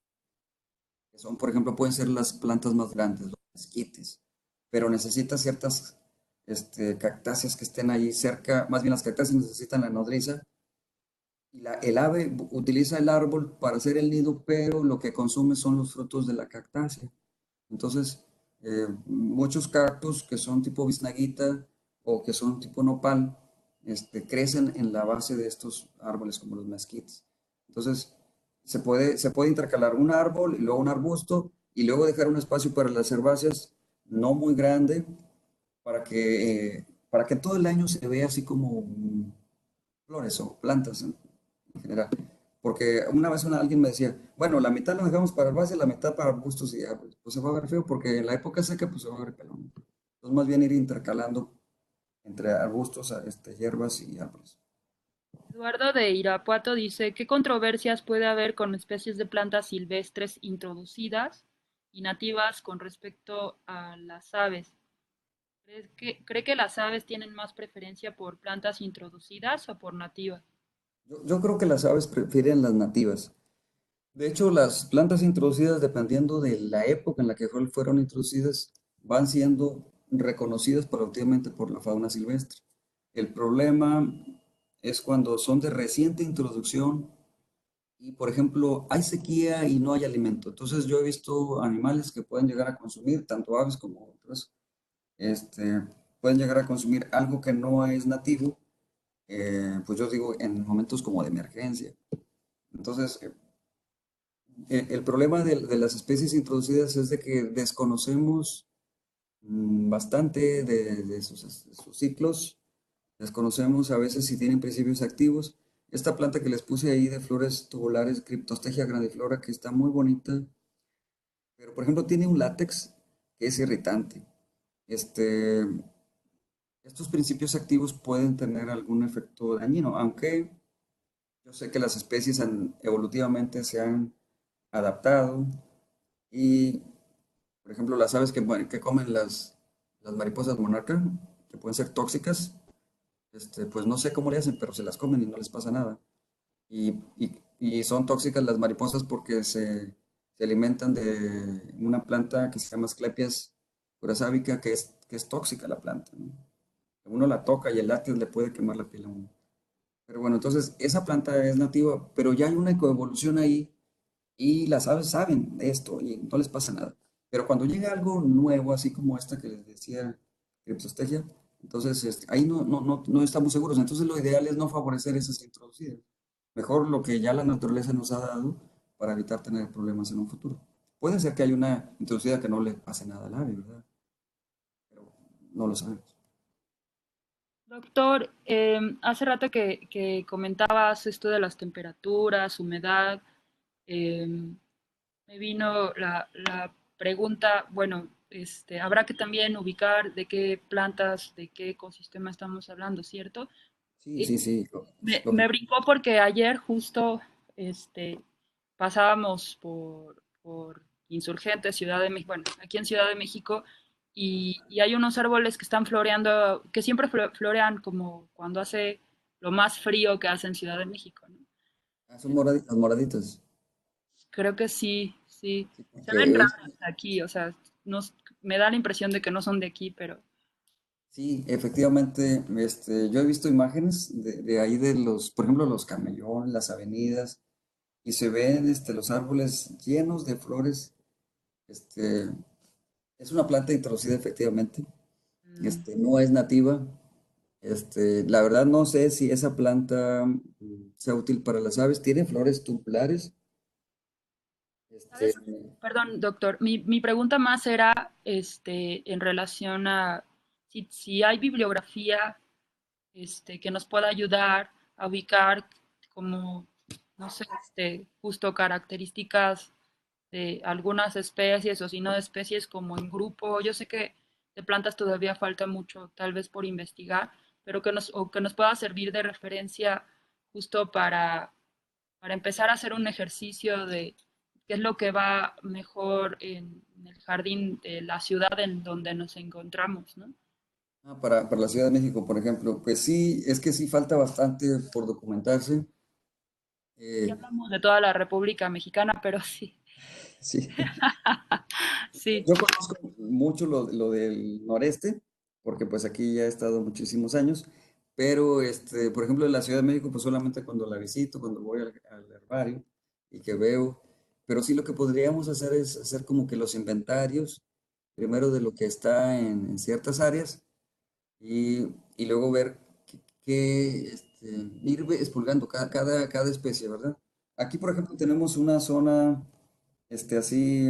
que son, por ejemplo, pueden ser las plantas más grandes, los esquites, pero necesita ciertas cactáceas que estén ahí cerca, más bien las cactáceas necesitan la nodriza, y el ave utiliza el árbol para hacer el nido, pero lo que consume son los frutos de la cactácea. Entonces, muchos cactus que son tipo biznaguita o que son tipo nopal, crecen en la base de estos árboles como los mezquites. Entonces, se puede intercalar un árbol y luego un arbusto y luego dejar un espacio para las herbáceas no muy grande para que todo el año se vea así como flores o plantas en general. Porque una vez alguien me decía, bueno, la mitad lo dejamos para herbáceas, la mitad para arbustos y árboles. Pues se va a ver feo porque en la época seca pues se va a ver pelón. Entonces más bien ir intercalando entre arbustos, hierbas y árboles. Eduardo de Irapuato dice, ¿qué controversias puede haber con especies de plantas silvestres introducidas y nativas con respecto a las aves? ¿Cree que las aves tienen más preferencia por plantas introducidas o por nativas? Yo creo que las aves prefieren las nativas. De hecho, las plantas introducidas, dependiendo de la época en la que fueron introducidas, van siendo reconocidas paulatinamente por la fauna silvestre. El problema es cuando son de reciente introducción y, por ejemplo, hay sequía y no hay alimento. Entonces, yo he visto animales que pueden llegar a consumir, tanto aves como otras, pueden llegar a consumir algo que no es nativo, pues yo digo, en momentos como de emergencia. Entonces, el problema de las especies introducidas es de que desconocemos bastante de sus ciclos, desconocemos a veces si tienen principios activos. Esta planta que les puse ahí de flores tubulares, Cryptostegia grandiflora, que está muy bonita, pero por ejemplo tiene un látex que es irritante. Este, Estos principios activos pueden tener algún efecto dañino, aunque yo sé que las especies evolutivamente se han adaptado y, por ejemplo, las aves que comen las mariposas monarca, que pueden ser tóxicas, pues no sé cómo le hacen, pero se las comen y no les pasa nada. Y son tóxicas las mariposas porque se alimentan de una planta que se llama Asclepias curasábica, que es tóxica la planta, ¿no? Uno la toca y el látex le puede quemar la piel a uno. Pero bueno, entonces esa planta es nativa, pero ya hay una coevolución ahí y las aves saben esto y no les pasa nada. Pero cuando llega algo nuevo, así como esta que les decía, Cryptostegia, entonces ahí no estamos seguros. Entonces lo ideal es no favorecer esas introducidas. Mejor lo que ya la naturaleza nos ha dado para evitar tener problemas en un futuro. Puede ser que haya una introducida que no le pase nada al ave, ¿verdad? Pero no lo sabemos. Doctor, hace rato que comentabas esto de las temperaturas, humedad, me vino la pregunta, bueno, habrá que también ubicar de qué plantas, de qué ecosistema estamos hablando, ¿cierto? Sí, sí, sí, Me lógico. brincó porque ayer justo este, pasábamos por Insurgentes, Ciudad de México, bueno, aquí en Ciudad de México, y hay unos árboles que están floreando, que siempre florean como cuando hace lo más frío que hace en Ciudad de México, ¿no? Ah, son moraditas, moraditas. Creo que sí, sí. Sí, Se ven porque raros aquí, o sea, no, me da la impresión de que no son de aquí, pero sí, efectivamente, yo he visto imágenes de ahí de los, por ejemplo, los camellones, las avenidas, y se ven los árboles llenos de flores. Este, es una planta introducida efectivamente, mm, no es nativa. La verdad no sé si esa planta sea útil para las aves. Tiene flores tubulares. Este, ¿sabes? Perdón, doctor, mi pregunta más era en relación a si hay bibliografía que nos pueda ayudar a ubicar como, no sé, justo características de algunas especies o si no de especies como en grupo. Yo sé que de plantas todavía falta mucho, tal vez por investigar, pero que nos pueda servir de referencia justo para empezar a hacer un ejercicio de qué es lo que va mejor en el jardín de la ciudad en donde nos encontramos, ¿no? para la Ciudad de México, por ejemplo, pues sí, es que sí falta bastante por documentarse. Aquí Eh, hablamos de toda la República Mexicana, pero sí, sí, sí, yo conozco mucho lo del noreste, porque pues aquí ya he estado muchísimos años, pero por ejemplo, en la Ciudad de México, pues solamente cuando la visito, cuando voy al herbario y que veo, pero sí lo que podríamos hacer es hacer como que los inventarios, primero de lo que está en ciertas áreas y luego ver ir expurgando cada especie, ¿verdad? Aquí, por ejemplo, tenemos una zona, así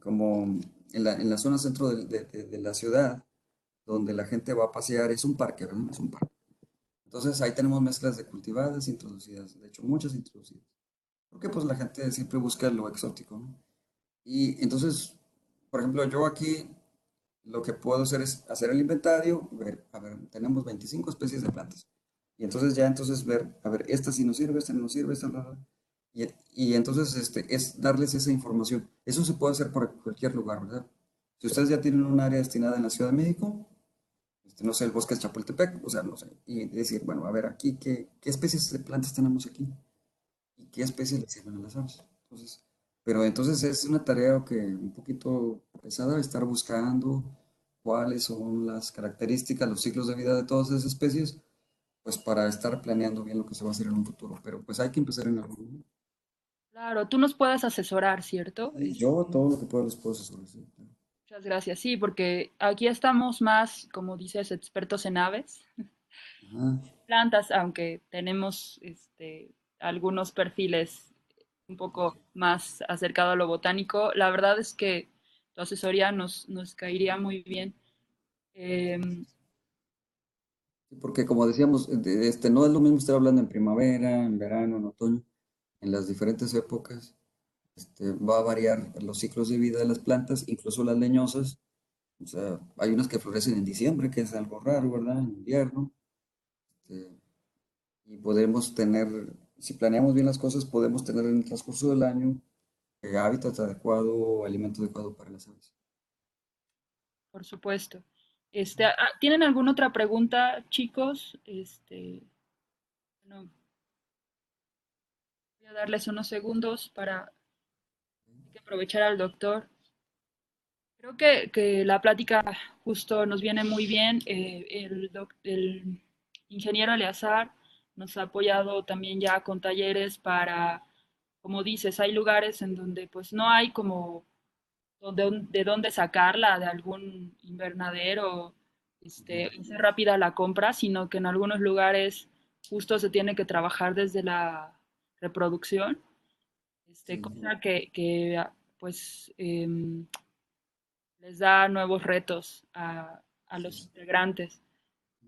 como en la zona centro de la ciudad, donde la gente va a pasear, es un parque, ¿verdad? Es un parque. Entonces ahí tenemos mezclas de cultivadas e introducidas, de hecho muchas introducidas, porque pues la gente siempre busca lo exótico, ¿no? Y entonces, por ejemplo, yo aquí lo que puedo hacer es hacer el inventario, ver, a ver, tenemos 25 especies de plantas. Y entonces ya entonces ver, a ver, esta sí nos sirve, esta no nos sirve, esta bla, bla. Y entonces es darles esa información. Eso se puede hacer por cualquier lugar, ¿verdad? Si ustedes ya tienen un área destinada en la Ciudad de México, no sé, el bosque de Chapultepec, o sea, no sé, y decir, bueno, a ver, aquí, ¿qué especies de plantas tenemos aquí? ¿Y qué especies le sirven a las aves? Entonces, pero entonces es una tarea que un poquito pesada estar buscando cuáles son las características, los ciclos de vida de todas esas especies, pues para estar planeando bien lo que se va a hacer en un futuro. Pero pues hay que empezar en algún momento. claro, tú nos puedes asesorar, ¿cierto? Y yo todo lo que pueda les puedo asesorar, sí, claro. Muchas gracias, sí, porque aquí estamos más, como dices, expertos en aves, Ajá. plantas, aunque tenemos algunos perfiles un poco más acercado a lo botánico. La verdad es que tu asesoría nos caería muy bien. Em, Sí, porque como decíamos, no es lo mismo estar hablando en primavera, en verano, en otoño, en las diferentes épocas. Va a variar los ciclos de vida de las plantas, incluso las leñosas. O sea, hay unas que florecen en diciembre, que es algo raro, ¿verdad? En invierno. Este, y podemos tener, si planeamos bien las cosas, podemos tener en el transcurso del año hábitat adecuado, alimento adecuado para las aves. por supuesto. ¿Tienen alguna otra pregunta, chicos? Bueno, voy a darles unos segundos para hay que aprovechar al doctor. Creo que la plática justo nos viene muy bien. El ingeniero Eleazar nos ha apoyado también ya con talleres para, como dices, hay lugares en donde pues no hay como de dónde sacarla de algún invernadero, hacer rápida la compra, sino que en algunos lugares justo se tiene que trabajar desde la reproducción, Sí, cosa pues les da nuevos retos a así los es. integrantes.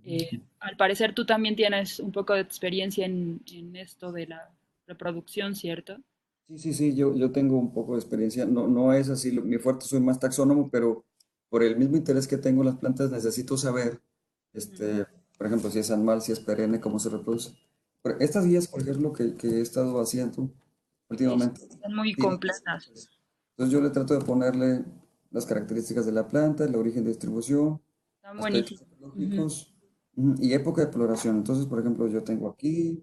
Ujú. Al parecer tú también tienes un poco de experiencia en esto de la reproducción, ¿cierto? Sí, sí, sí, yo tengo un poco de experiencia. No, no es así, mi fuerte, soy más taxónomo, pero por el mismo interés que tengo en las plantas necesito saber, Mm. este, por ejemplo, si es anual, si es perenne, cómo se reproduce. Pero estas guías, por ejemplo, que he estado haciendo Sí, últimamente, son muy tienen completas. entonces yo le trato de ponerle las características de la planta, el origen de distribución, Están aspectos buenísimas. Ujú. ecológicos y época de floración. Entonces, por ejemplo, yo tengo aquí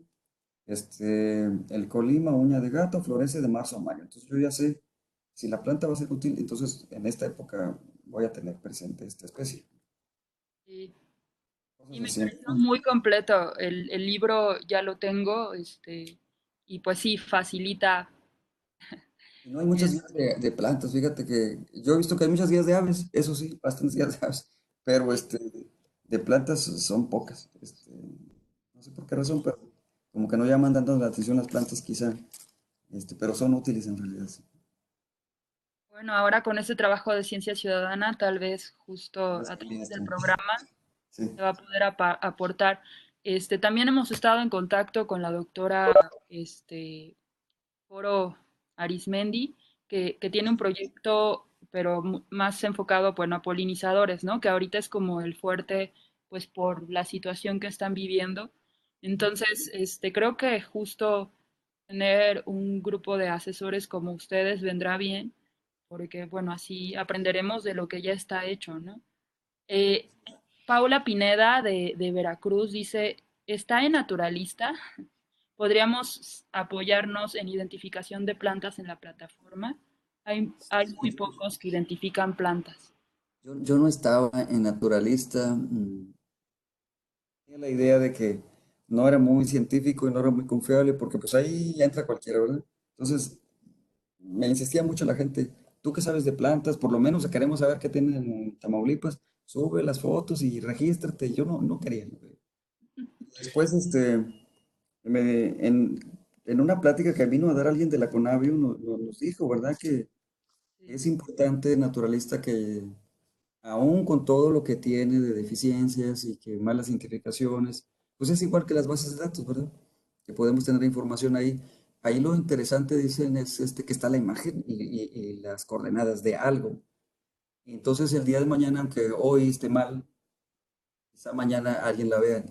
el colima, uña de gato, florece de marzo a mayo. Entonces yo ya sé si la planta va a ser útil, entonces en esta época voy a tener presente esta especie. Sí. Cosas Y me así. pareció muy completo. El libro ya lo tengo, y pues sí, facilita. Y no hay muchas guías de plantas, fíjate que yo he visto que hay muchas guías de aves, eso sí, bastantes guías de aves, pero de plantas son pocas. No sé por qué razón, pero como que no llaman tanto la atención las plantas quizá, pero son útiles en realidad. Sí. Bueno, ahora con este trabajo de ciencia ciudadana, tal vez justo Más a que bien través del esto. programa Sí. se va a poder aportar. También hemos estado en contacto con la doctora Foro Arismendi, que tiene un proyecto, pero más enfocado, bueno, a polinizadores, ¿no? Que ahorita es como el fuerte, pues por la situación que están viviendo. Entonces, creo que justo tener un grupo de asesores como ustedes vendrá bien, porque, bueno, así aprenderemos de lo que ya está hecho, ¿no? Eh, Paula Pineda de Veracruz dice, ¿está en Naturalista? ¿Podríamos apoyarnos en identificación de plantas en la plataforma? Hay muy pocos que identifican plantas. Yo no estaba en naturalista, tenía la idea de que no era muy científico y no era muy confiable, porque pues ahí ya entra cualquiera, ¿verdad? Entonces, me insistía mucho la gente, tú que sabes de plantas, por lo menos queremos saber qué tienen en Tamaulipas, sube las fotos y regístrate. Yo no quería. ¿No? Después, en una plática que vino a dar alguien de la Conavio, nos dijo, ¿verdad? Que Sí, es importante, naturalista, que aún con todo lo que tiene de deficiencias y que malas identificaciones, pues es igual que las bases de datos, ¿verdad? Que podemos tener información ahí. Ahí lo interesante, dicen, es que está la imagen y las coordenadas de algo. Entonces, el día de mañana, aunque hoy esté mal, quizá mañana alguien la vea.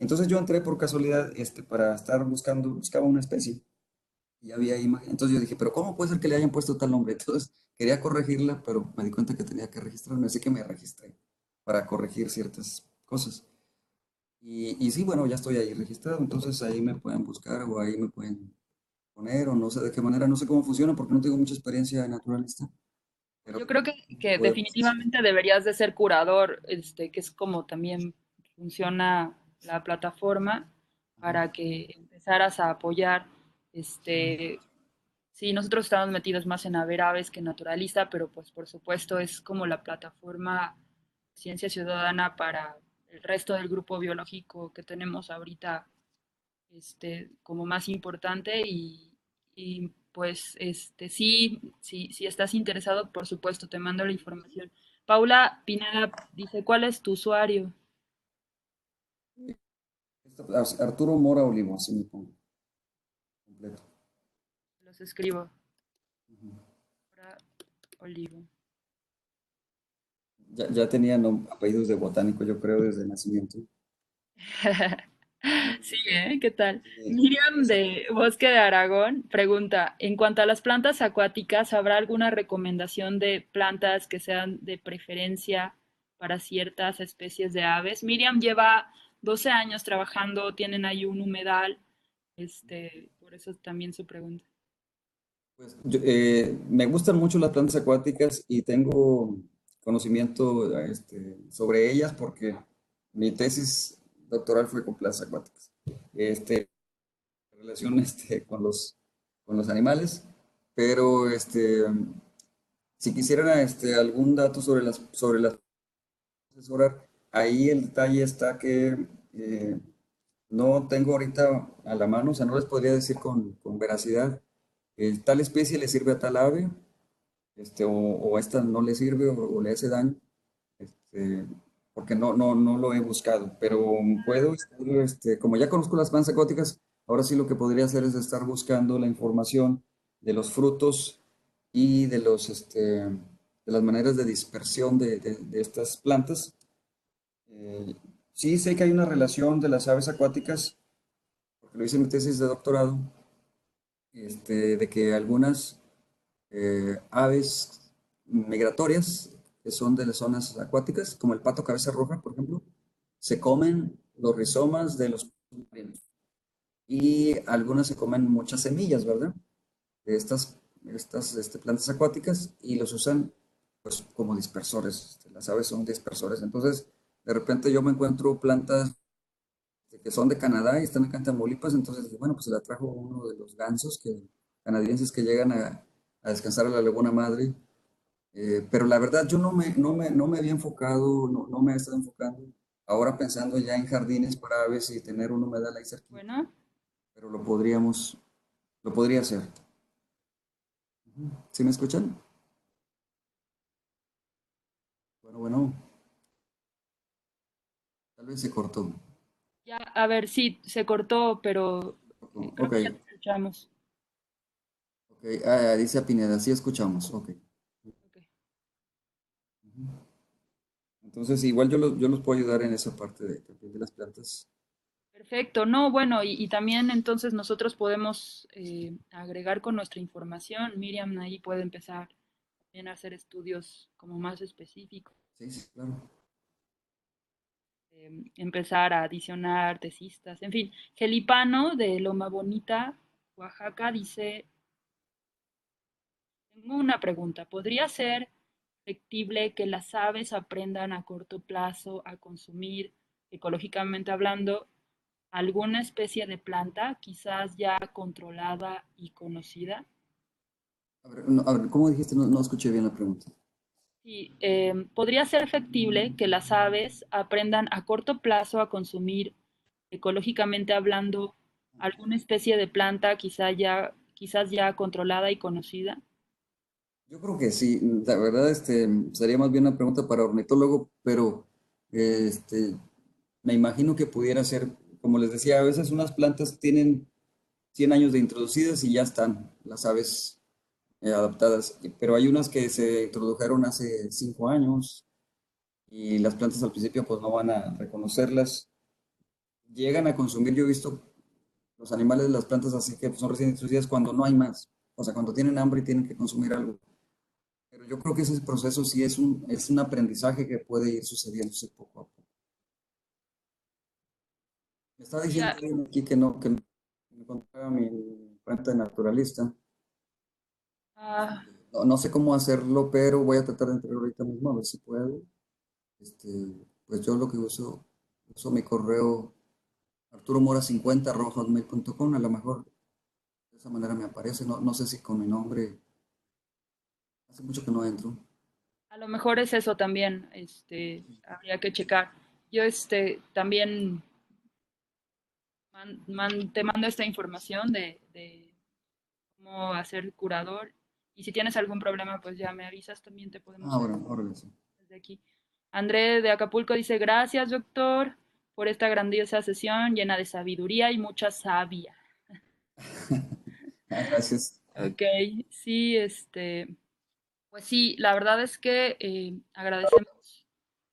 Entonces, yo entré por casualidad, para estar buscaba una especie y había imagen. Entonces, yo dije, pero ¿cómo puede ser que le hayan puesto tal nombre? Entonces, quería corregirla, pero me di cuenta que tenía que registrarme, así que me registré para corregir ciertas cosas. Y sí, bueno, ya estoy ahí registrado, entonces ahí me pueden buscar o ahí me pueden poner o no sé de qué manera, no sé cómo funciona porque no tengo mucha experiencia de naturalista, pero yo creo que podemos hacer. definitivamente deberías de ser curador, que es como también funciona la plataforma Ajá. para que empezaras a apoyar, este, sí, nosotros estamos metidos más en haber aves que naturalista, pero pues por supuesto es como la plataforma Ciencia Ciudadana para el resto del grupo biológico que tenemos ahorita, como más importante y pues sí, si estás interesado, por supuesto, te mando la información. Paula Pineda dice, ¿cuál es tu usuario? Arturo Mora Olivo, así me pongo completo. Los escribo. Laura Olivo. Ya tenía apellidos de botánico, yo creo, desde el nacimiento. Sí, ¿eh? ¿Qué tal? Sí, Miriam de Bosque de Aragón pregunta, en cuanto a las plantas acuáticas, ¿habrá alguna recomendación de plantas que sean de preferencia para ciertas especies de aves? Miriam lleva 12 años trabajando, tienen ahí un humedal, por eso también su pregunta. pues me gustan mucho las plantas acuáticas y tengo conocimiento sobre ellas porque mi tesis doctoral fue con plantas acuáticas. En relación con los animales, pero si quisieran algún dato sobre las asesorar, ahí el detalle está que no tengo ahorita a la mano, o sea, no les podría decir con veracidad, tal especie le sirve a tal ave, o esta no le sirve o le hace daño, este, porque no lo he buscado, pero puedo, como ya conozco las plantas acuáticas, ahora sí lo que podría hacer es estar buscando la información de los frutos y de las maneras de dispersión de estas plantas, Sí sé que hay una relación de las aves acuáticas, porque lo hice en mi tesis de doctorado, de que algunas aves migratorias que son de las zonas acuáticas, como el pato cabeza roja, por ejemplo, se comen los rizomas de los marinos y algunas se comen muchas semillas, ¿verdad? De estas plantas acuáticas y los usan pues como dispersores. Las aves son dispersores. Entonces, de repente yo me encuentro plantas que son de Canadá y están acá en Tamaulipas, entonces dije, bueno, pues se la trajo uno de los gansos canadienses que llegan a descansar a la Laguna Madre. Pero la verdad yo no me había enfocado, no me he estado enfocando ahora pensando ya en jardines para aves y tener un humedal ahí cerquita, Bueno, pero lo podría hacer. ¿Sí me escuchan? Bueno, bueno, tal vez se cortó. ya, a ver, sí, se cortó, pero creo Ok, que ya te escuchamos. ok. Dice a Pineda, sí escuchamos. Ok. Ok. Entonces, igual yo los puedo ayudar en esa parte de las plantas. Perfecto, no, bueno, y también entonces nosotros podemos agregar con nuestra información. Miriam ahí puede empezar también a hacer estudios como más específicos, Sí, sí, claro. empezar a adicionar tesistas, en fin. Gelipano de Loma Bonita, Oaxaca, dice, tengo una pregunta, ¿podría ser factible que las aves aprendan a corto plazo a consumir, ecológicamente hablando, alguna especie de planta, quizás ya controlada y conocida? A ver, a ver, ¿cómo dijiste? No escuché bien la pregunta. Sí, podría ser factible que las aves aprendan a corto plazo a consumir, ecológicamente hablando, alguna especie de planta, quizás ya controlada y conocida. Yo creo que sí, la verdad, sería más bien una pregunta para ornitólogo, pero me imagino que pudiera ser, como les decía, a veces unas plantas tienen 100 años de introducidas y ya están las aves adaptadas, pero hay unas que se introdujeron hace 5 años y las plantas al principio pues no van a reconocerlas. Llegan a consumir, yo he visto los animales, las plantas así que son recién introducidas cuando no hay más, o sea, cuando tienen hambre y tienen que consumir algo. Pero yo creo que ese proceso sí es un aprendizaje que puede ir sucediéndose poco a poco. Me está Sí, diciendo alguien aquí que me encontraba mi cuenta de naturalista. ah, No sé cómo hacerlo, pero voy a tratar de entrar ahorita mismo a ver si puedo. Este, pues yo lo que uso mi correo arturomora50@hotmail.com. A lo mejor de esa manera me aparece. No sé si con mi nombre. Hace mucho que no entro. a lo mejor es eso también, habría que checar. Yo, también te mando esta información de cómo hacer curador. Y si tienes algún problema, pues ya me avisas, también te podemos ayudar Bueno, órale, sí. desde aquí. André de Acapulco dice, gracias, doctor, por esta grandiosa sesión llena de sabiduría y mucha savia. Gracias. Ok, sí, pues sí, la verdad es que agradecemos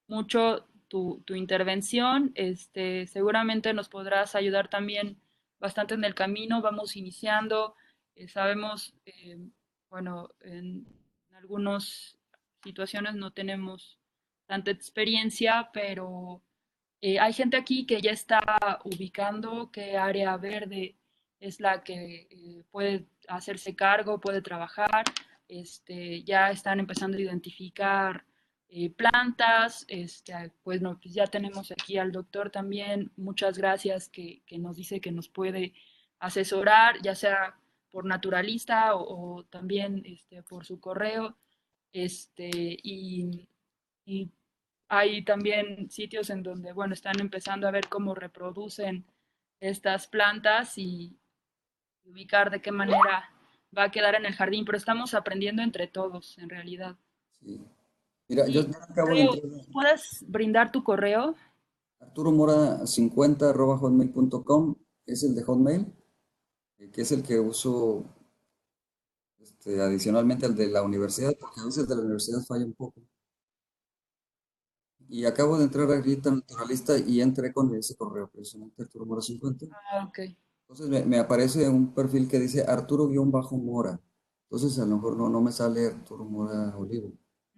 mucho tu intervención. Seguramente nos podrás ayudar también bastante en el camino. Vamos iniciando. Sabemos, bueno, en algunas situaciones no tenemos tanta experiencia, pero hay gente aquí que ya está ubicando qué área verde es la que puede hacerse cargo, puede trabajar. Ya están empezando a identificar plantas. Pues, no, pues ya tenemos aquí al doctor también. Muchas gracias que nos dice que nos puede asesorar, ya sea por naturalista o también por su correo. Y hay también sitios en donde, bueno, están empezando a ver cómo reproducen estas plantas y ubicar de qué manera va a quedar en el jardín, pero estamos aprendiendo entre todos, en realidad. Sí. Mira, yo Y ya acabo de creo, entrar. ¿puedes brindar tu correo? arturomora50@hotmail.com es el de Hotmail, que es el que uso adicionalmente al de la universidad, porque a veces de la universidad falla un poco. Y acabo de entrar ahorita en Naturalista y entré con ese correo, precisamente Arturo Mora 50. Ah, ok. Entonces me aparece un perfil que dice Arturo-Mora. Entonces a lo mejor no me sale Arturo Mora Olivo.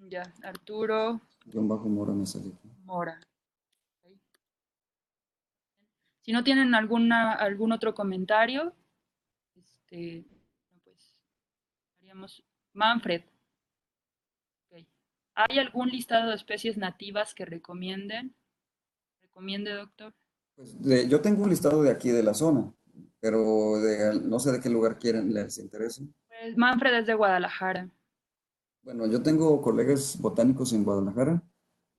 Ya, Arturo Guión bajo Mora me sale aquí. Mora. Ok. Si no tienen algún otro comentario, no, pues haríamos Manfred. Ok. ¿Hay algún listado de especies nativas que recomiende, doctor? Pues yo tengo un listado de aquí de la zona, pero no sé de qué lugar quieren, les interesa. Pues Manfred es de Guadalajara. Bueno, yo tengo colegas botánicos en Guadalajara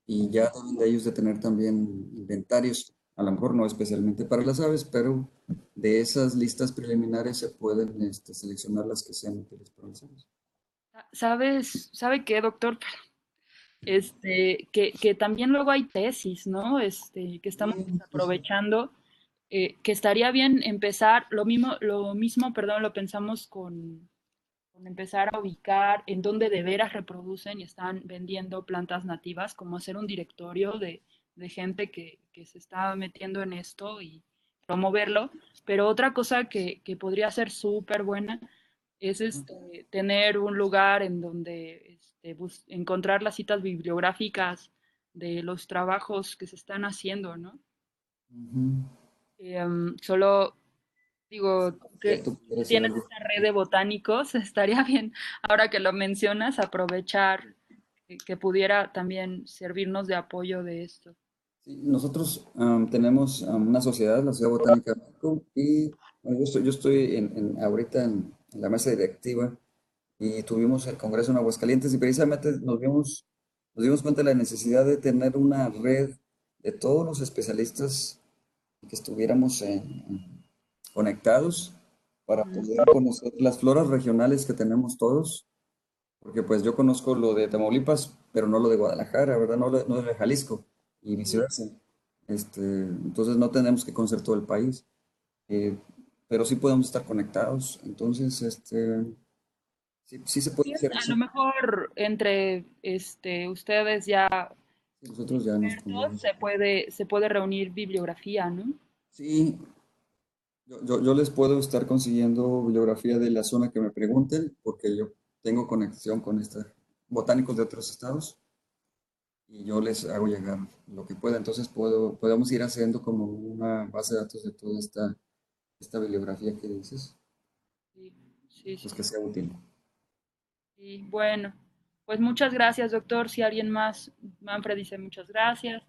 y ya deben de ellos de tener también inventarios, a lo mejor no especialmente para las aves, pero de esas listas preliminares se pueden seleccionar las que sean útiles para las aves. ¿Sabe qué, doctor? Que también luego hay tesis, ¿no? Que estamos Sí, sí, sí. desaprovechando, que estaría bien empezar, perdón, lo pensamos con empezar a ubicar en dónde de veras reproducen y están vendiendo plantas nativas, como hacer un directorio de gente que se está metiendo en esto y promoverlo. Pero otra cosa que podría ser súper buena es tener un lugar en donde encontrar las citas bibliográficas de los trabajos que se están haciendo, ¿no? Ujú. Solo digo que Cierto, podría ser tienen algo. esta red de botánicos, estaría bien, ahora que lo mencionas, aprovechar que pudiera también servirnos de apoyo de esto. Sí, nosotros tenemos una sociedad, la Sociedad Botánica de México, y bueno, yo estoy ahorita en la mesa directiva y tuvimos el Congreso en Aguascalientes y precisamente nos dimos cuenta de la necesidad de tener una red de todos los especialistas que estuviéramos conectados para Ujú. poder conocer las floras regionales que tenemos todos, porque pues yo conozco lo de Tamaulipas, pero no lo de Guadalajara, ¿verdad? No lo de Jalisco y Sí, viceversa. Entonces no tenemos que conocer todo el país, eh, pero sí podemos estar conectados. Entonces, sí, sí se puede sí, hacer a lo eso. mejor entre ustedes ya Sí, nosotros ya nos expertos conviene. se puede reunir bibliografía, ¿no? Sí, yo les puedo estar consiguiendo bibliografía de la zona que me pregunten, porque yo tengo conexión con botánicos de otros estados y yo les hago llegar lo que pueda. Entonces podemos ir haciendo como una base de datos de toda esta bibliografía que dices, Sí, sí, pues sí. que sea útil. Sí, bueno, pues muchas gracias, doctor. Si alguien más, Manfred dice muchas gracias.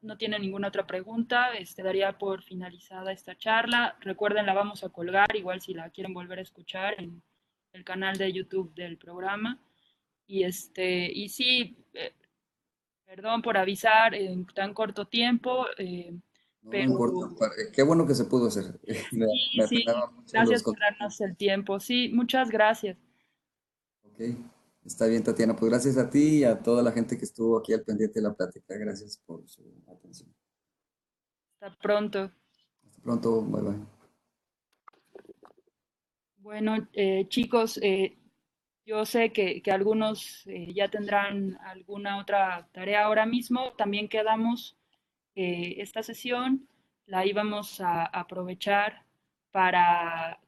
No tiene ninguna otra pregunta, daría por finalizada esta charla. Recuerden, la vamos a colgar, igual si la quieren volver a escuchar en el canal de YouTube del programa. Y sí, perdón por avisar en tan corto tiempo, No, no importa. pero Qué bueno que se pudo hacer. Me sí, sí, apenaba mucho los gracias por contactos. darnos el tiempo. Sí, muchas gracias. Ok, está bien, Tatiana. Pues gracias a ti y a toda la gente que estuvo aquí al pendiente de la plática. Gracias por su atención. Hasta pronto. Hasta pronto. Bye bye. Bueno, chicos, yo sé que algunos ya tendrán alguna otra tarea ahora mismo. También quedamos esta sesión, la íbamos a aprovechar para